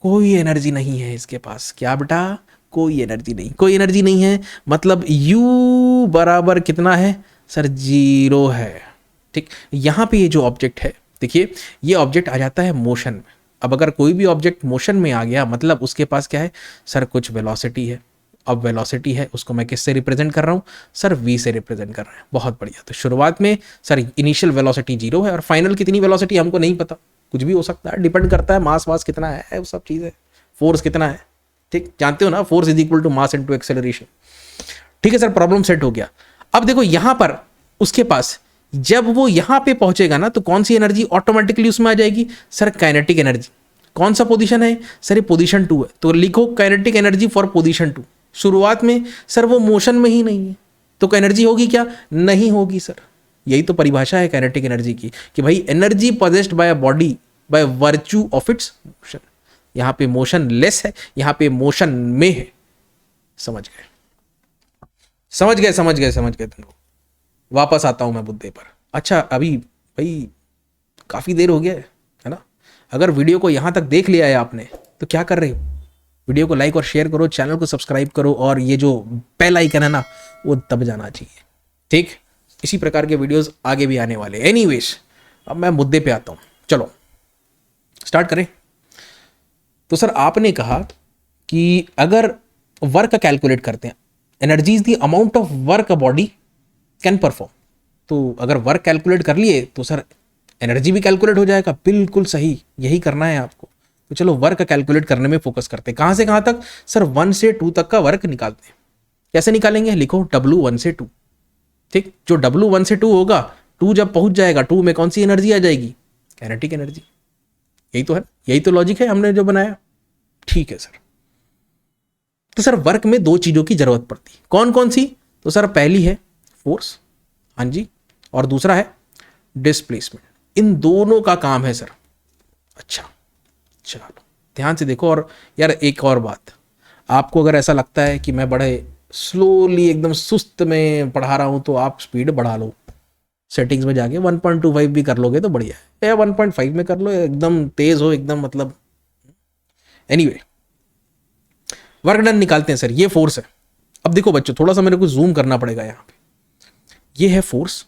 कोई एनर्जी नहीं है इसके पास। क्या बेटा? कोई एनर्जी नहीं। कोई एनर्जी नहीं है मतलब U बराबर कितना है सर? 0 है, ठीक? यहां पे ये जो ऑब्जेक्ट है, देखिए ये ऑब्जेक्ट आ जाता है मोशन में। अब अगर कोई भी ऑब्जेक्ट मोशन में आ गया मतलब उसके पास क्या है सर? कुछ वेलोसिटी है। अब वेलोसिटी है, उसको मैं किससे रिप्रेजेंट कर रहा हूं सर? V से रिप्रेजेंट कर रहे हैं। बहुत बढ़िया। तो शुरुआत में सर इनिशियल वेलोसिटी 0 है, और फाइनल कितनी वेलोसिटी हमको नहीं पता, कुछ भी हो सकता है, डिपेंड करता है मास वास कितना है, वो सब चीज़ है, फोर्स कितना है, ठीक? जानते हो ना, force is equal to mass into acceleration. ठीक है सर, प्रॉब्लम सेट हो गया। अब देखो यहां पर उसके पास जब वो यहां पे पहुंचेगा ना, तो कौन सी एनर्जी ऑटोमेटिकली उसमें आ जाएगी सर? Kinetic energy. कौन सा पोजीशन है सर? ये पोजीशन 2 है। तो लिखो काइनेटिक एनर्जी फॉर पोजीशन 2। शुरुआत में सर वो मोशन में ही नहीं है, तो एनर्जी होगी क्या? नहीं होगी सर। यही तो परिभाषा है काइनेटिक एनर्जी की, कि भाई energy possessed by a body by virtue of its motion. यहां पे मोशन लेस है, यहां पे मोशन में है। समझ गए? समझ गए? समझ गए? समझ गए तुम लोग? वापस आता हूं मैं मुद्दे पर। अच्छा, अभी भाई काफी देर हो गया है ना? अगर वीडियो को यहां तक देख लिया है आपने तो क्या कर रहे हो? वीडियो को लाइक और शेयर करो, चैनल को सब्सक्राइब करो, और ये जो बेल आइकन है ना वो दब जाना चाहिए, ठीक? इसी प्रकार के वीडियोस आगे भी आने वाले। एनीवेज, अब मैं मुद्दे पे आता हूं। चलो स्टार्ट करें। तो सर आपने कहा कि अगर वर्क कैलकुलेट करते हैं, energy is the amount of work a body can perform, तो अगर वर्क कैलकुलेट कर लिए तो सर एनर्जी भी कैलकुलेट हो जाएगा। बिल्कुल सही, यही करना है आपको। तो चलो वर्क कैलकुलेट करने में फोकस करते हैं। कहाँ से कहाँ तक? सर 1 से 2 तक का वर्क निकालते हैं। कैसे निकालेंगे? लिखो W 1 से 2। ठीक, जो W 1 से 2 होगा, 2 जब पहुंच जाएगा 2 में कौन सी एनर्जी आ जाएगी? Kinetic energy. यही तो है, यही तो लॉजिक है हमने जो बनाया। ठीक है सर। तो सर वर्क में 2 चीजों की जरूरत पड़ती है, कौन कौन सी? तो सर पहली है फोर्स, हाँ जी, और दूसरा है डिस्प्लेसमेंट। इन दोनों का काम है सर। अच्छा चलो ध्यान से देखो। और यार एक और बात, आपको अगर ऐसा लगता है कि मैं बड़े स्लोली एकदम सुस्त में पढ़ा रहा हूं तो आप स्पीड बढ़ा लो, सेटिंग्स में जाके 1.25 भी कर लोगे तो बढ़िया है, या 1.5 में कर लो, एकदम तेज हो एकदम, मतलब एनीवे वर्क डन निकालते हैं सर। ये फोर्स है। अब देखो बच्चों, थोड़ा सा मेरे को जूम करना पड़ेगा यहाँ पे। ये है फोर्स,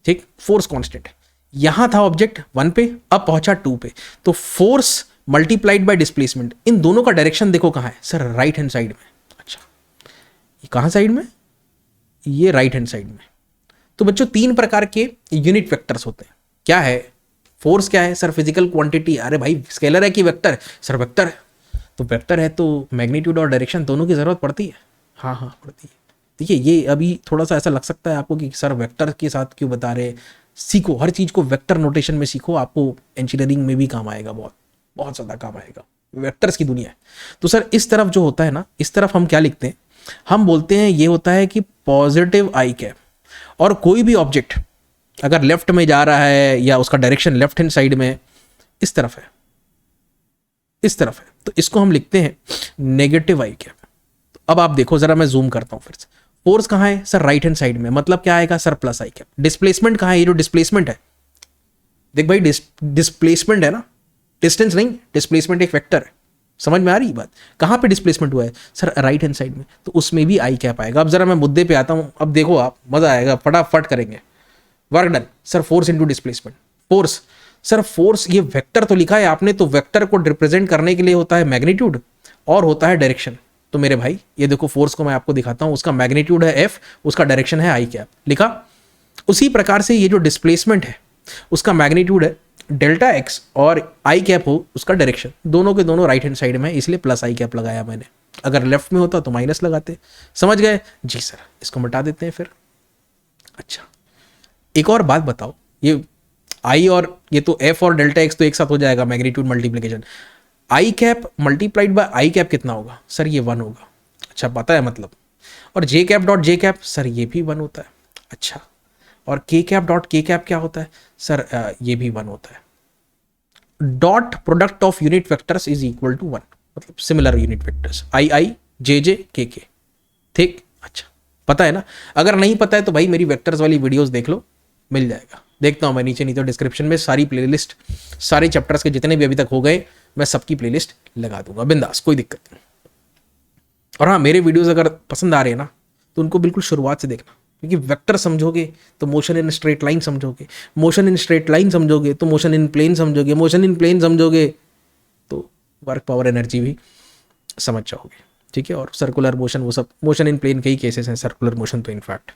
ठीक, फोर्स कांस्टेंट है। यहां था ऑब्जेक्ट 1 पे, अब पहुंचा 2 पे, तो फोर्स मल्टीप्लाइड बाय डिस्प्लेसमेंट, इन दोनों का डायरेक्शन देखो कहां है सर? राइट हैंड साइड में। अच्छा, ये कहां साइड में? ये राइट हैंड साइड में। तो बच्चों 3 प्रकार के यूनिट वेक्टर्स होते हैं। क्या है? फोर्स क्या है सर? Physical quantity. अरे भाई स्केलर है कि वेक्टर? सर वेक्टर है। तो वेक्टर है तो मैग्नीट्यूड और डायरेक्शन दोनों की जरूरत पड़ती है। हाँ हाँ पड़ती है। देखिए ये अभी थोड़ा सा ऐसा लग सकता है आपको कि सर वेक्टर के साथ क्यों बता रहे। सीखो, हर चीज को वेक्टर नोटेशन में सीखो, आपको इंजीनियरिंग में भी काम आएगा, बहुत बहुत ज़्यादा काम आएगा। वेक्टर्स की दुनिया है। तो सर इस तरफ जो होता है ना, इस तरफ हम क्या लिखते हैं? हम बोलते हैं ये होता है कि पॉजिटिव आई कैप। और कोई भी ऑब्जेक्ट अगर लेफ्ट में जा रहा है या उसका डायरेक्शन लेफ्ट हैंड साइड में इस तरफ है, इस तरफ है, तो इसको हम लिखते हैं नेगेटिव आई कैप। तो अब आप देखो जरा, मैं जूम करता हूं फिर से। फोर्स कहां है सर? राइट हैंड साइड में, मतलब क्या आएगा सर? प्लस आई कैप। डिस्प्लेसमेंट कहां है? ये जो डिस्प्लेसमेंट है, देख भाई डिस्प्लेसमेंट है ना, डिस्टेंस नहीं, डिस्प्लेसमेंट एक वेक्टर है। समझ में आ रही बात? कहां पे डिस्प्लेसमेंट हुआ है सर? राइट हैंड साइड में, तो उसमें भी आई कैप आएगा। अब जरा मैं मुद्दे पे आता हूं, अब देखो आप, मजा आएगा, फटाफट करेंगे। Work done sir. Force into displacement. Force sir, force ये वेक्टर तो लिखा है आपने, तो वेक्टर को रिप्रेजेंट करने के लिए होता है मैग्नीट्यूड और होता है डायरेक्शन। तो मेरे भाई ये देखो, फोर्स को मैं आपको दिखाता हूं, उसका मैग्नीट्यूड है एफ, उसका डायरेक्शन है आई कैप, लिखा। उसी प्रकार से ये जो डिस्प्लेसमेंट है उसका मैग्नीट्यूड है डेल्टा एक्स और आई कैप हो उसका डायरेक्शन। दोनों के दोनों राइट हैंड साइड में, इसलिए प्लस आई कैप लगाया मैंने। अगर लेफ्ट में होता तो माइनस लगाते। समझ गए जी सर? इसको मिटा देते हैं फिर। अच्छा एक और बात बताओ, ये आई और ये तो एफ और डेल्टा एक्स तो एक साथ हो जाएगा, magnitude multiplication. I cap multiplied by I cap कितना होगा सर? ये 1 होगा। अच्छा पता है मतलब। और J cap dot J cap sir ये भी 1 होता है। अच्छा, और के कैप डॉट के कैप क्या होता है सर? ये भी 1 होता है। Dot product of unit vectors is equal to 1, मतलब similar unit vectors I I J J के। ठीक, अच्छा पता है ना? अगर नहीं पता है तो भाई मेरी वेक्टर्स वाली वीडियोस देख लो, मिल जाएगा। देखता हूं मैं नीचे नहीं तो डिस्क्रिप्शन में सारी प्लेलिस्ट, सारे चैप्टर्स के जितने भी अभी तक हो गए, मैं सबकी प्लेलिस्ट लगा दूंगा, बिंदास, कोई दिक्कत नहीं। और हाँ, मेरे वीडियोस अगर पसंद आ रहे हैं ना तो उनको बिल्कुल शुरुआत से देखना, क्योंकि वेक्टर समझोगे तो मोशन इन स्ट्रेट लाइन समझोगे, मोशन इन स्ट्रेट लाइन समझोगे तो मोशन इन प्लेन समझोगे, मोशन इन प्लेन समझोगे तो वर्क पावर एनर्जी भी समझ जाओगे। ठीक है, और सर्कुलर मोशन, वो सब मोशन इन प्लेन के ही केसेस हैं, सर्कुलर मोशन तो इनफैक्ट।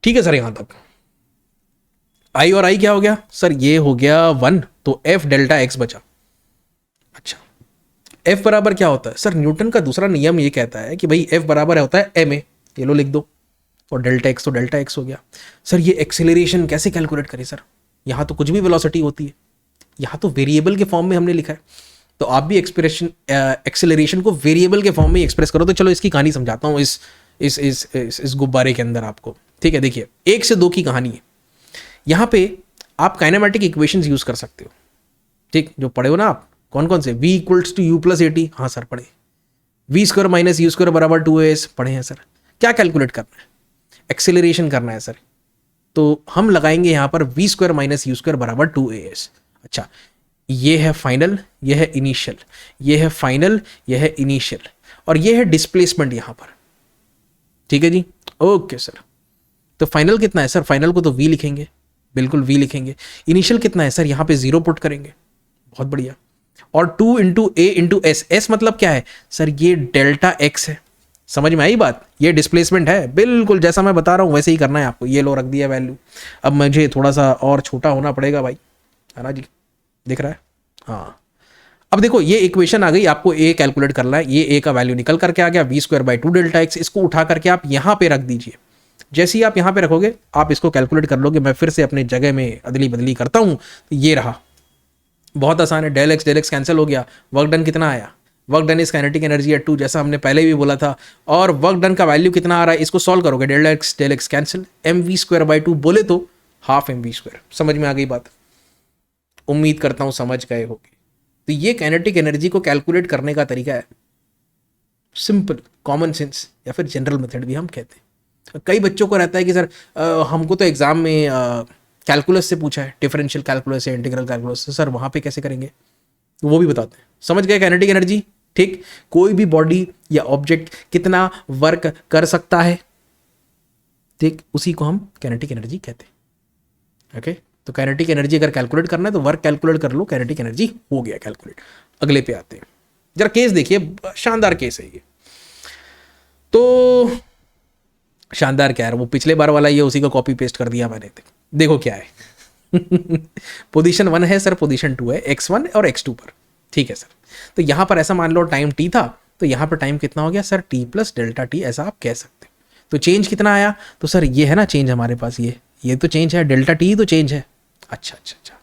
ठीक है सर, यहां तक आई और आई क्या हो गया सर? ये हो गया 1, तो एफ डेल्टा एक्स बचा। अच्छा, एफ बराबर क्या होता है सर? न्यूटन का दूसरा नियम ये कहता है कि भाई एफ बराबर होता है एम ए, ये लो लिख दो, और डेल्टा एक्स तो डेल्टा एक्स हो गया। सर ये एक्सेलरेशन कैसे कैलकुलेट करें सर? यहाँ तो कुछ भी वेलोसिटी होती है, यहाँ तो वेरिएबल के फॉर्म में हमने लिखा है, तो आप भी एक्सेलरेशन को वेरिएबल के फॉर्म में एक्सप्रेस करो। तो चलो इसकी कहानी समझाता हूँ इस गुब्बारे के अंदर आपको। ठीक है, देखिए 1 से 2 की कहानी है। यहाँ पे आप काइनेमेटिक इक्वेशंस यूज कर सकते हो। ठीक, जो पढ़े हो ना आप, कौन कौन से? v equals to U plus A T, हाँ सर पढ़े। V square minus U square बराबर 2as पढ़े हैं सर। क्या कैलकुलेट करना है? एक्सेलरेशन करना है सर। तो हम लगाएंगे यहाँ पर V square minus U square बराबर 2as। अच्छा, ये है फाइनल, ये है इनिशियल, ये है फाइनल, ये है इनिशियल, और ये है डिस्प्लेसमेंट यहाँ पर। ठीक है जी, ओके सर। तो फाइनल कितना है सर? फाइनल को तो v लिखेंगे, बिल्कुल v लिखेंगे। इनिशियल कितना है सर? यहाँ पे 0 पुट करेंगे, बहुत बढ़िया। और 2 इंटू ए इंटू एस, एस मतलब क्या है सर, ये डेल्टा एक्स है। समझ में आई बात, ये डिस्प्लेसमेंट है, बिल्कुल जैसा मैं बता रहा हूँ वैसे ही करना है आपको। ये लो रख दिया वैल्यू। अब मुझे थोड़ा सा और छोटा होना पड़ेगा भाई, है ना जी, दिख रहा है, हाँ। अब देखो ये इक्वेशन आ गई, आपको ए कैलकुलेट करना है, ये ए का वैल्यू निकल करके आ गया V square by 2 delta X. इसको उठा करके आप यहाँ पे रख दीजिए। जैसे ही आप यहाँ पे रखोगे आप इसको कैलकुलेट कर लोगे। मैं फिर से अपने जगह में अदली बदली करता हूँ, तो ये रहा, बहुत आसान है। डेल एक्स कैंसिल हो गया, वर्क डन कितना आया, work done is kinetic energy at 2, जैसा हमने पहले भी बोला था। और वर्क डन का वैल्यू कितना आ रहा है, इसको सॉल्व करोगे, del X cancel, M V square by 2 बोले तो हाफ एम वी स्क्वायर। समझ में आ गई बात, उम्मीद करता हूँ समझ गए होगे। तो ये काइनेटिक एनर्जी को कैलकुलेट करने का तरीका है, सिंपल कॉमन सेंस या फिर जनरल मेथड भी हम कहते हैं। कई बच्चों को रहता है कि सर हमको तो एग्जाम में कैलकुलस से पूछा है, डिफरेंशियल कैलकुलस या इंटीग्रल कैलकुलस, सर वहाँ पे कैसे करेंगे, तो वो भी बताते हैं। समझ गए काइनेटिक एनर्जी, ठीक। कोई भी बॉडी या ऑब्जेक्ट कितना वर्क कर सकता है, ठीक, उसी को हम काइनेटिक एनर्जी कहते हैं। ओके, तो काइनेटिक एनर्जी अगर कैलकुलेट करना है तो वर्क कैलकुलेट कर लो, काइनेटिक एनर्जी हो गया कैलकुलेट। अगले पे आते हैं, जरा केस देखिए, शानदार केस है ये। तो शानदार क्या है, वो पिछले बार वाला ये उसी को कॉपी पेस्ट कर दिया मैंने। देखो क्या है पोजीशन 1 है सर, पोजीशन 2 है, x1 और x2 पर, ठीक है सर। तो यहां पर ऐसा मान लो टाइम t था, तो यहां पर टाइम कितना हो गया sir, t plus delta T, ऐसा आप कह सकते हो। तो चेंज कितना आया, तो सर ये है ना चेंज हमारे पास, ये तो चेंज है, डेल्टा टी तो चेंज है। अच्छा अच्छा अच्छा,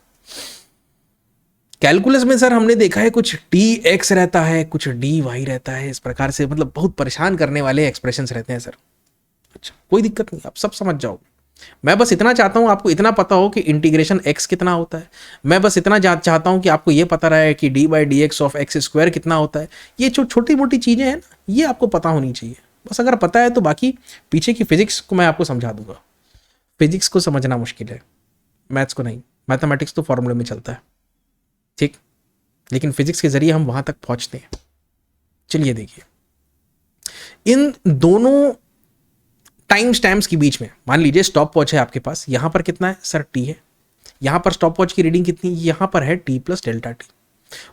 कैलकुलस में सर हमने देखा है कुछ डी एक्स रहता है, कुछ डी वाई रहता है, इस प्रकार से मतलब बहुत परेशान करने वाले एक्सप्रेशंस रहते हैं सर। अच्छा, कोई दिक्कत नहीं, आप सब समझ जाओ। मैं बस इतना चाहता हूं आपको इतना पता हो कि इंटीग्रेशन एक्स कितना होता है। मैं बस इतना चाहता हूं कि आपको ये पता रहे कि D by D x of x square कितना होता है। ये जो छोटी मोटी चीज़ें हैं ना, ये आपको पता होनी चाहिए। बस अगर पता है तो बाकी पीछे की फिजिक्स को मैं आपको समझा दूंगा। फिजिक्स को समझना मुश्किल है, मैथ्स को नहीं। मैथमेटिक्स तो फॉर्मूले में चलता है, ठीक, लेकिन फिजिक्स के जरिए हम वहां तक पहुंचते हैं। चलिए देखिए, इन दोनों टाइम स्टैम्प्स के बीच में मान लीजिए स्टॉप वॉच है आपके पास, यहां पर कितना है सर, टी है। यहां पर स्टॉप वॉच की रीडिंग कितनी, यहां पर है टी प्लस डेल्टा टी।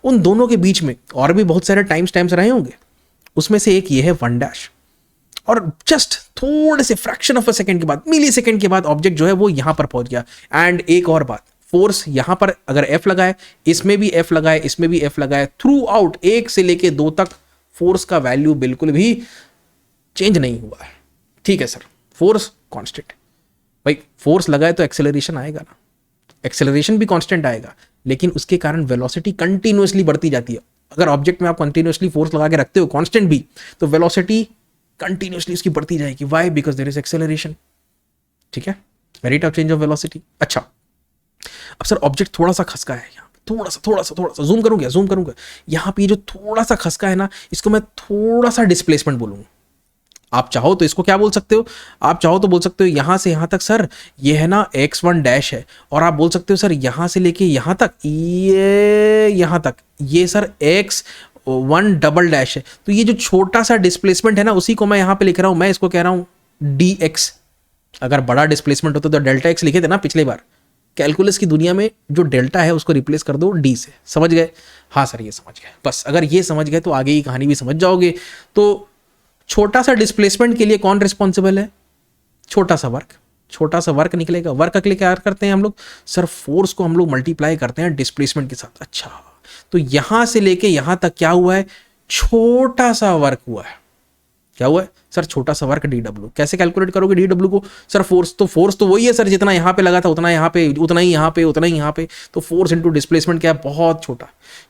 उन दोनों के बीच में और भी बहुत सारे टाइम स्टैम्प्स रहे होंगे, उसमें से एक ये है 1 और जस्ट थोड़े से फ्रैक्शन ऑफ अ सेकंड के बाद, मिली सेकंड के बाद ऑब्जेक्ट जो है वो यहां पर पहुंच गया। एंड एक और बात, फोर्स यहां पर अगर एफ लगाए, इसमें भी एफ लगाए, इसमें भी एफ लगाए, थ्रू आउट 1 से लेके 2 तक फोर्स का वैल्यू बिल्कुल भी चेंज नहीं हुआ है, ठीक है सर, फोर्स कांस्टेंट। भाई फोर्स लगाए तो एक्सेलरेशन आएगा ना, एक्सेलरेशन भी कांस्टेंट आएगा, लेकिन उसके कारण वेलोसिटी कंटिन्यूअसली बढ़ती जाती है। अगर ऑब्जेक्ट में आप कंटिन्यूअसली फोर्स लगा के रखते हो कांस्टेंट भी, तो वेलोसिटी कंटिन्यूअसली उसकी बढ़ती जाएगी। Why, because there is acceleration, ठीक है, rate of change of velocity. अच्छा, अब सर ऑब्जेक्ट थोड़ा सा खसका है, यहाँ थोड़ा सा जूम करूंगा, यहाँ पे जो थोड़ा सा खसका है ना, इसको मैं थोड़ा सा डिस्प्लेसमेंट बोलूंगा। आप चाहो तो इसको क्या बोल सकते हो, आप चाहो तो बोल सकते हो यहां से यहां तक सर ये है ना x1 डैश है, और आप बोल सकते हो सर यहां से लेके यहां तक, ये यहां तक ये सर x1 डबल डैश है। तो ये जो छोटा सा डिस्प्लेसमेंट है ना, उसी को मैं यहां पे लिख रहा हूं, मैं इसको कह रहा हूं dx। अगर बड़ा डिस्प्लेसमेंट होता तो डेल्टा एक्स लिखे थे ना पिछली बार। कैलकुलस की दुनिया में जो डेल्टा है उसको रिप्लेस कर दो डी से। समझ गए, हाँ सर ये समझ गए। बस अगर ये समझ गए तो आगे की कहानी भी समझ जाओगे। तो छोटा सा डिस्प्लेसमेंट के लिए कौन रिस्पॉन्सिबल है, छोटा सा वर्क निकलेगा। वर्क के लिए क्या करते हैं हम लोग सर, फोर्स को हम लोग मल्टीप्लाई करते हैं डिस्प्लेसमेंट के साथ। अच्छा, तो यहां से लेके यहां तक क्या हुआ है, छोटा सा वर्क हुआ है। क्या हुआ है सर, छोटा सा वर्क डी डब्ल्यू। कैसे कैलकुलेट करोगे डी डब्ल्यू को सर, फोर्स तो वही है सर, जितना यहां पे लगा था उतना यहां पे, उतना ही यहां पे, उतना ही यहां पे। तो फोर्स इंटू डिस्प्लेसमेंट क्या है, बहुत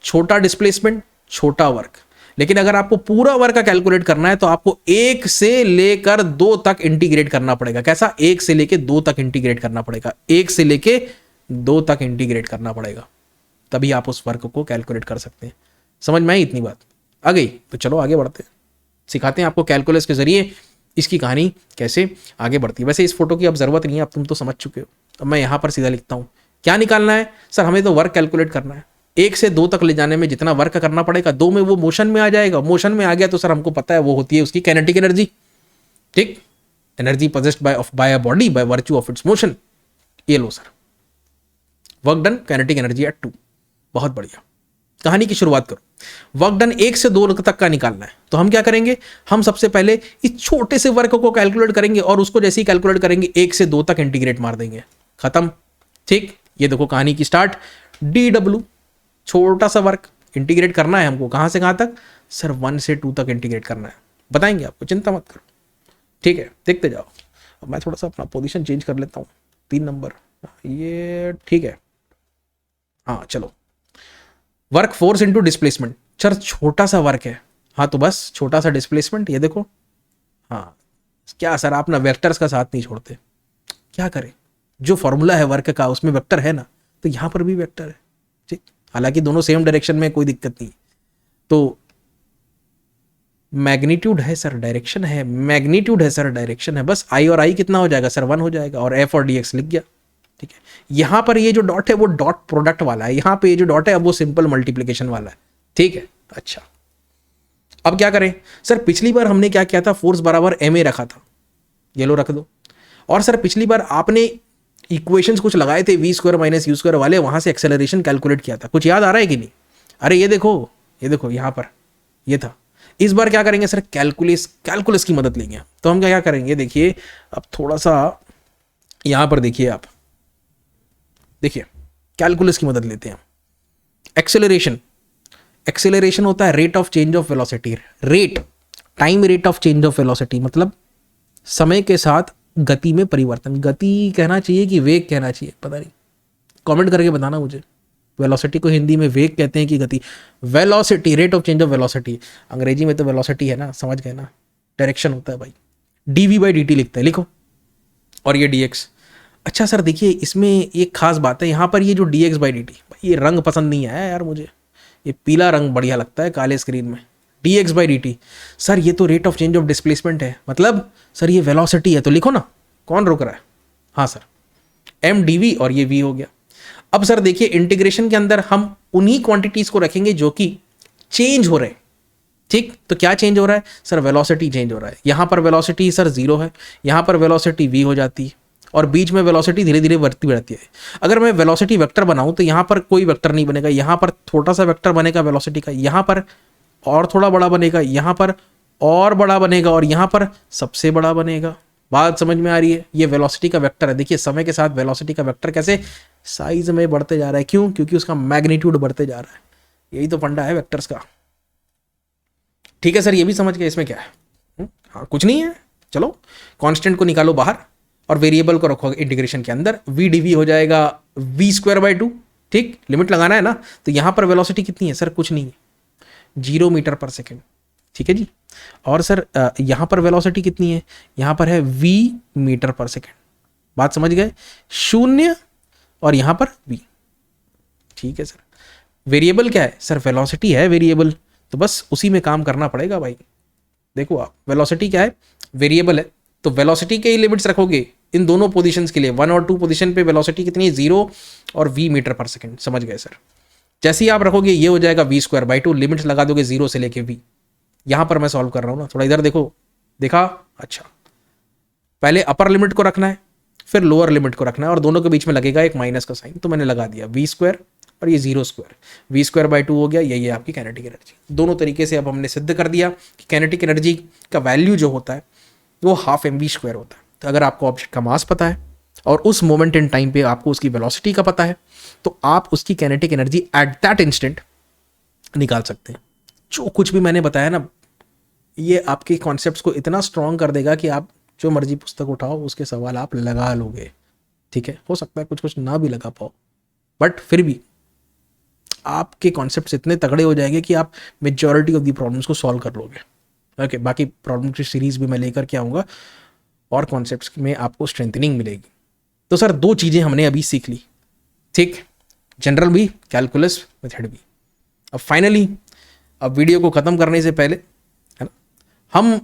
छोटा डिस्प्लेसमेंट, छोटा वर्क। लेकिन अगर आपको पूरा वर्क का कैलकुलेट करना है तो आपको 1 से लेकर 2 तक इंटीग्रेट करना पड़ेगा। कैसा, 1 से लेकर 2 तक इंटीग्रेट करना पड़ेगा, 1 से लेकर 2 तक इंटीग्रेट करना पड़ेगा, तभी आप उस वर्क को कैलकुलेट कर सकते हैं। समझ में आई इतनी बात आ गई? तो चलो आगे बढ़ते हैं, सिखाते हैं आपको कैलकुलस के जरिए इसकी कहानी कैसे आगे बढ़ती है। वैसे इस फोटो की अब जरूरत नहीं है, अब तुम तो समझ चुके हो। अब मैं यहां पर सीधा लिखता हूं, क्या निकालना है सर, हमें तो वर्क कैलकुलेट करना है। 1 से 2 तक ले जाने में जितना वर्क करना पड़ेगा, 2 में वो मोशन में आ जाएगा। मोशन में आ गया तो सर हमको पता है वो होती है उसकी काइनेटिक एनर्जी, ठीक, energy possessed by a body by virtue of its motion. ये लो sir, work done, kinetic energy at 2। बहुत बढ़िया, कहानी की शुरुआत करो। वर्क डन 1 से 2 तक का निकालना है, तो हम क्या करेंगे, हम सबसे पहले इस छोटे से वर्क को कैलकुलेट करेंगे और उसको जैसे ही कैलकुलेट करेंगे 1 से 2 तक इंटीग्रेट मार देंगे, खत्म। ठीक, ये देखो कहानी की स्टार्ट। DW छोटा सा वर्क इंटीग्रेट करना है हमको, कहां से कहां तक सर, 1 से 2 तक इंटीग्रेट करना है, बताएंगे आपको, चिंता मत करो। ठीक है, देखते जाओ। अब मैं थोड़ा सा अपना पोजीशन चेंज कर लेता हूँ, 3 नंबर ये ठीक है। हाँ चलो, work force into displacement, sir छोटा सा वर्क है, हाँ तो बस छोटा सा डिस्प्लेसमेंट, ये देखो। हाँ क्या सर, आप ना वेक्टर्स का साथ नहीं छोड़ते, क्या करें, जो फॉर्मूला है वर्क का उसमें वेक्टर है ना, तो यहाँ पर भी वेक्टर है। ठीक, हालांकि दोनों सेम डायरेक्शन में, कोई दिक्कत नहीं। तो मैग्नीट्यूड है सर, डायरेक्शन है, मैग्नीट्यूड है सर, डायरेक्शन है, बस आई और आई कितना हो जाएगा सर, 1 हो जाएगा, और एफ और डी एक्स लिख गया। ठीक है, यहां पर ये जो डॉट है वो डॉट प्रोडक्ट वाला है, यहां पे ये जो डॉट है अब वो सिंपल मल्टीप्लीकेशन वाला है। ठीक है, अच्छा अब क्या करें सर, पिछली बार हमने क्या किया था, फोर्स बराबर ma रखा था, ये लो रख दो। और सर पिछली बार आपने इक्वेशंस कुछ लगाए थे, v² माइनस u² वाले, वहां से एक्सेलरेशन कैलकुलेट किया था, कुछ याद आ रहा है कि नहीं? अरे ये देखो, ये देखो यहां पर ये था। इस बार क्या करेंगे सर, कैलकुलस की मदद लेंगे। तो हम क्या करेंगे, देखिए अब थोड़ा सा यहां पर देखिए, आप देखिए कैलकुलस की मदद लेते हैं। एक्सेलरेशन होता है rate of change of velocity, time rate of change of velocity, मतलब समय के साथ गति में परिवर्तन। गति कहना चाहिए कि वेग कहना चाहिए, पता नहीं, कमेंट करके बताना मुझे। वेलोसिटी को हिंदी में वेग कहते हैं कि गति? Velocity, rate of change of velocity, अंग्रेजी में तो वेलोसिटी है ना, समझ गए ना, डायरेक्शन होता है भाई। dv/dt लिखते हैं, लिखो, और ये dx। अच्छा सर देखिए, इसमें एक खास बात है, यहाँ पर ये जो dx/dt, ये रंग पसंद नहीं आया यार मुझे, ये पीला रंग बढ़िया लगता है काले स्क्रीन में। dx/dt सर, ये तो rate of change of displacement है, मतलब सर ये वेलोसिटी है, तो लिखो ना, कौन रोक रहा है? हाँ सर, mdv, और ये v हो गया। अब सर देखिए, इंटीग्रेशन के अंदर हम उन्हीं क्वांटिटीज को रखेंगे जो कि चेंज हो रहे हैं। ठीक, तो क्या चेंज हो रहा है सर, वेलोसिटी चेंज हो रहा है। यहां पर वेलोसिटी सर 0 है, यहां पर वेलोसिटी v हो जाती है, और बीच में वेलोसिटी धीरे धीरे बढ़ती बढ़ती है। अगर मैं वेलोसिटी वेक्टर बनाऊं तो यहां पर कोई वेक्टर नहीं बनेगा, यहां पर छोटा सा वेक्टर बनेगा वेलोसिटी का, यहां पर और थोड़ा बड़ा बनेगा, यहां पर और बड़ा बनेगा, और यहां पर सबसे बड़ा बनेगा। बात समझ में आ रही है? ये वेलोसिटी का वेक्टर है। देखिए समय के साथ वेलोसिटी का वेक्टर कैसे साइज में बढ़ते जा रहा है, क्यों? क्योंकि उसका मैग्नीट्यूड बढ़ते जा रहा है। यही तो फंडा है वेक्टर्स का। ठीक है सर, ये भी समझ गए, इसमें क्या है? हाँ कुछ नहीं है, चलो कांस्टेंट को निकालो बाहर और वेरिएबल को रखो इंटीग्रेशन के अंदर, v dv हो जाएगा v²/2। ठीक, लिमिट लगाना है ना, तो यहां पर वेलोसिटी कितनी है सर? कुछ नहीं है, 0 मीटर पर सेकेंड। ठीक है जी, और सर यहां पर वेलोसिटी कितनी है? यहां पर है v मीटर पर सेकेंड। बात समझ गए? 0 और यहां पर v। ठीक है सर, वेरिएबल क्या है सर? वेलोसिटी है वेरिएबल, तो बस उसी में काम करना पड़ेगा भाई। देखो आप, वेलोसिटी क्या है? वेरिएबल है, तो वेलोसिटी के ही लिमिट्स रखोगे इन दोनों पोजीशंस के लिए। 1 और 2 पोजीशन पे वेलोसिटी कितनी है? 0 और v मीटर पर सेकेंड। समझ गए सर? जैसे ही आप रखोगे ये हो जाएगा v²/2, लिमिट्स लगा दोगे 0 से लेके v। यहां पर मैं सॉल्व कर रहा हूं ना, थोड़ा इधर देखो, देखा? अच्छा, पहले अपर लिमिट को रखना है, फिर लोअर लिमिट को रखना है, और दोनों के बीच में लगेगा एक माइनस का साइन, तो मैंने लगा दिया v² और ये 0²। v²/2 हो गया, ये आपकी काइनेटिक एनर्जी। दोनों तरीके से अब हमने सिद्ध कर दिया कि काइनेटिक एनर्जी का वैल्यू जो होता है वो ½ mv² होता है। तो अगर आपको ऑब्जेक्ट का मास पता है और उस मोमेंट इन टाइम पे आपको उसकी वेलोसिटी का पता है, तो आप उसकी kinetic energy at that instant निकाल सकते हैं। जो कुछ भी मैंने बताया ना, ये आपके कॉन्सेप्ट्स को इतना स्ट्रॉन्ग कर देगा कि आप जो मर्जी पुस्तक उठाओ उसके सवाल आप लगा लोगे। ठीक है, हो सकता है कुछ कुछ ना भी लगा पाओ, बट फिर भी आपके कॉन्सेप्ट्स इतने तगड़े हो जाएंगे कि आप मेजॉरिटी ऑफ दी प्रॉब्लम्स को सॉल्व कर लोगे। ओके, बाकी प्रॉब्लम की सीरीज भी मैं लेकर के आऊँगा और कॉन्सेप्ट्स में आपको स्ट्रेंथनिंग मिलेगी। तो सर 2 चीज़ें हमने अभी सीख ली, ठीक, जनरल भी, कैलकुलस मेथड भी। अब फाइनली, अब वीडियो को ख़त्म करने से पहले, है ना, हम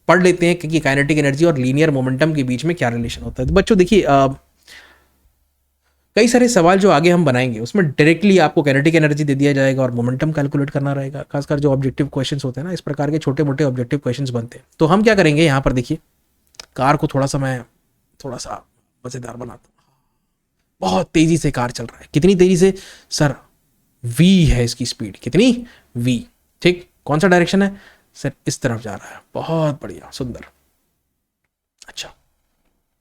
पढ़ लेते हैं कि काइनेटिक एनर्जी और लीनियर मोमेंटम के बीच में क्या रिलेशन होता है। तो बच्चों देखिए, कई सारे सवाल जो आगे हम बनाएंगे उसमें डायरेक्टली आपको काइनेटिक एनर्जी दे दिया जाएगा और मोमेंटम कैलकुलेट करना रहेगा। खासकर जो ऑब्जेक्टिव क्वेश्चंस होते हैं ना, इस प्रकार के छोटे मोटे ऑब्जेक्टिव क्वेश्चंस बनते हैं। तो हम क्या करेंगे, यहाँ पर देखिए, कार को थोड़ा सा मज़ेदार बनाता हूँ। बहुत तेज़ी से कार चल रहा है। कितनी तेज़ी से सर? v है इसकी स्पीड, कितनी v। ठीक, कौन सा डायरेक्शन है सर, इस तरफ जा रहा है, बहुत बढ़िया, सुंदर। अच्छा,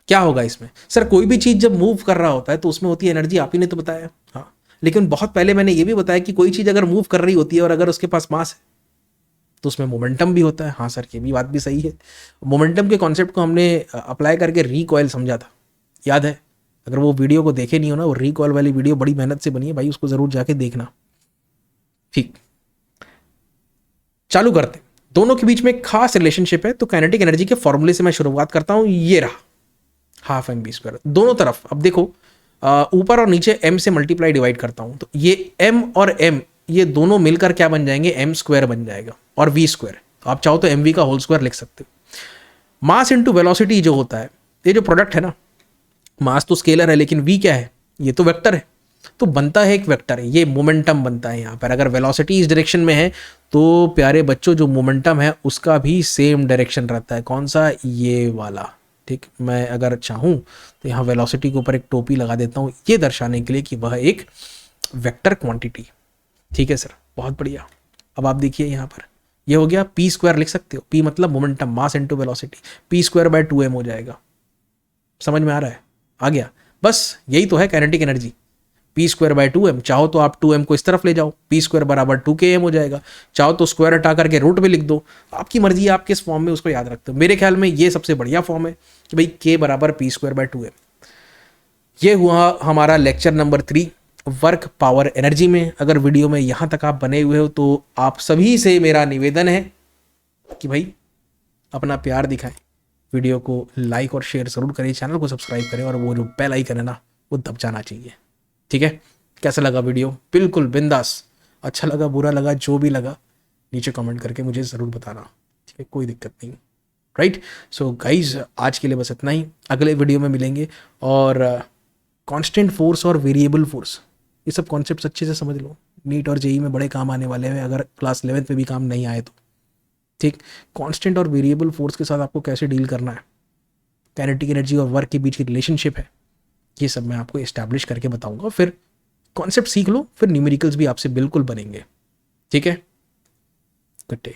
क्या होगा इसमें सर, कोई भी चीज जब मूव कर रहा होता है तो उसमें होती है एनर्जी, आप ही ने तो बताया। हाँ, लेकिन बहुत पहले मैंने ये भी बताया कि कोई चीज अगर मूव कर रही होती है और अगर उसके पास मास है तो उसमें मोमेंटम भी होता है। हाँ सर, ये भी बात भी सही है। मोमेंटम के कॉन्सेप्ट को हमने अप्लाई करके रिकॉइल समझा था, याद है? अगर वो वीडियो को देखे नहीं हो ना, वो रिकॉइल वाली वीडियो बड़ी मेहनत से बनी है भाई, उसको जरूर जाके देखना। ठीक, चालू करते। दोनों के बीच में एक खास रिलेशनशिप है, तो काइनेटिक एनर्जी के फॉर्मूले से मैं शुरुआत करता हूं। ये रहा, हाफ एम बी स्क्वायर। दोनों तरफ अब देखो, ऊपर और नीचे m से मल्टीप्लाई डिवाइड करता हूं, तो ये m और m ये दोनों मिलकर क्या बन जाएंगे, m स्क्वायर बन जाएगा, और v स्क्वायर। तो आप चाहो तो mv का होल स्क्वायर लिख सकते हो। मास इंटू वेलोसिटी जो होता है, ये जो प्रोडक्ट है ना, मास तो स्केलर है लेकिन v क्या है, ये तो वेक्टर है, तो बनता है एक वेक्टर है, ये मोमेंटम बनता है यहाँ पर। अगर वेलोसिटी इस डायरेक्शन में है तो प्यारे बच्चों जो मोमेंटम है उसका भी सेम डायरेक्शन रहता है। कौन सा, ये वाला। ठीक, मैं अगर चाहूँ तो यहाँ वेलोसिटी के ऊपर एक टोपी लगा देता हूँ, ये दर्शाने के लिए कि वह एक वेक्टर क्वांटिटी। ठीक है सर, बहुत बढ़िया। अब आप देखिए यहाँ पर, ये हो गया पी स्क्वायर, लिख सकते हो, पी मतलब momentum, mass into velocity, P square by 2m हो जाएगा। समझ में आ रहा है? आ गया, बस यही तो है kinetic energy, P square by 2m। चाहो तो आप 2m को इस तरफ ले जाओ, पी स्क्वायर बराबर 2km हो जाएगा। चाहो तो स्क्वायर हटा करके रूट में लिख दो, आपकी मर्जी है, आप किस फॉर्म में उसको याद रखते हो। मेरे ख्याल में ये सबसे बढ़िया फॉर्म है कि भाई k बराबर पी स्क्वायर बाय 2m। ये हुआ हमारा lecture number 3, work power energy में। अगर वीडियो में यहाँ तक आप बने हुए हो तो आप सभी से मेरा निवेदन है कि भाई अपना प्यार दिखाएं, वीडियो को लाइक और शेयर जरूर करें, चैनल को सब्सक्राइब करें, और वो जो बेल आइकन है ना, वो दब जाना चाहिए। ठीक है, कैसा लगा वीडियो? बिल्कुल बिंदास, अच्छा लगा, बुरा लगा, जो भी लगा नीचे कमेंट करके मुझे ज़रूर बताना। ठीक है, कोई दिक्कत नहीं, राइट? सो गाइज, आज के लिए बस इतना ही, अगले वीडियो में मिलेंगे। और कांस्टेंट फोर्स और वेरिएबल फोर्स, ये सब कॉन्सेप्ट अच्छे से समझ लो, नीट और जेई में बड़े काम आने वाले हैं, अगर क्लास 11th में भी काम नहीं आए तो। ठीक, कांस्टेंट और वेरिएबल फोर्स के साथ आपको कैसे डील करना है, काइनेटिक एनर्जी और वर्क के बीच की रिलेशनशिप है, ये सब मैं आपको एस्टैब्लिश करके बताऊंगा। फिर कॉन्सेप्ट सीख लो, फिर न्यूमेरिकल्स भी आपसे बिल्कुल बनेंगे। ठीक है, गुड डे।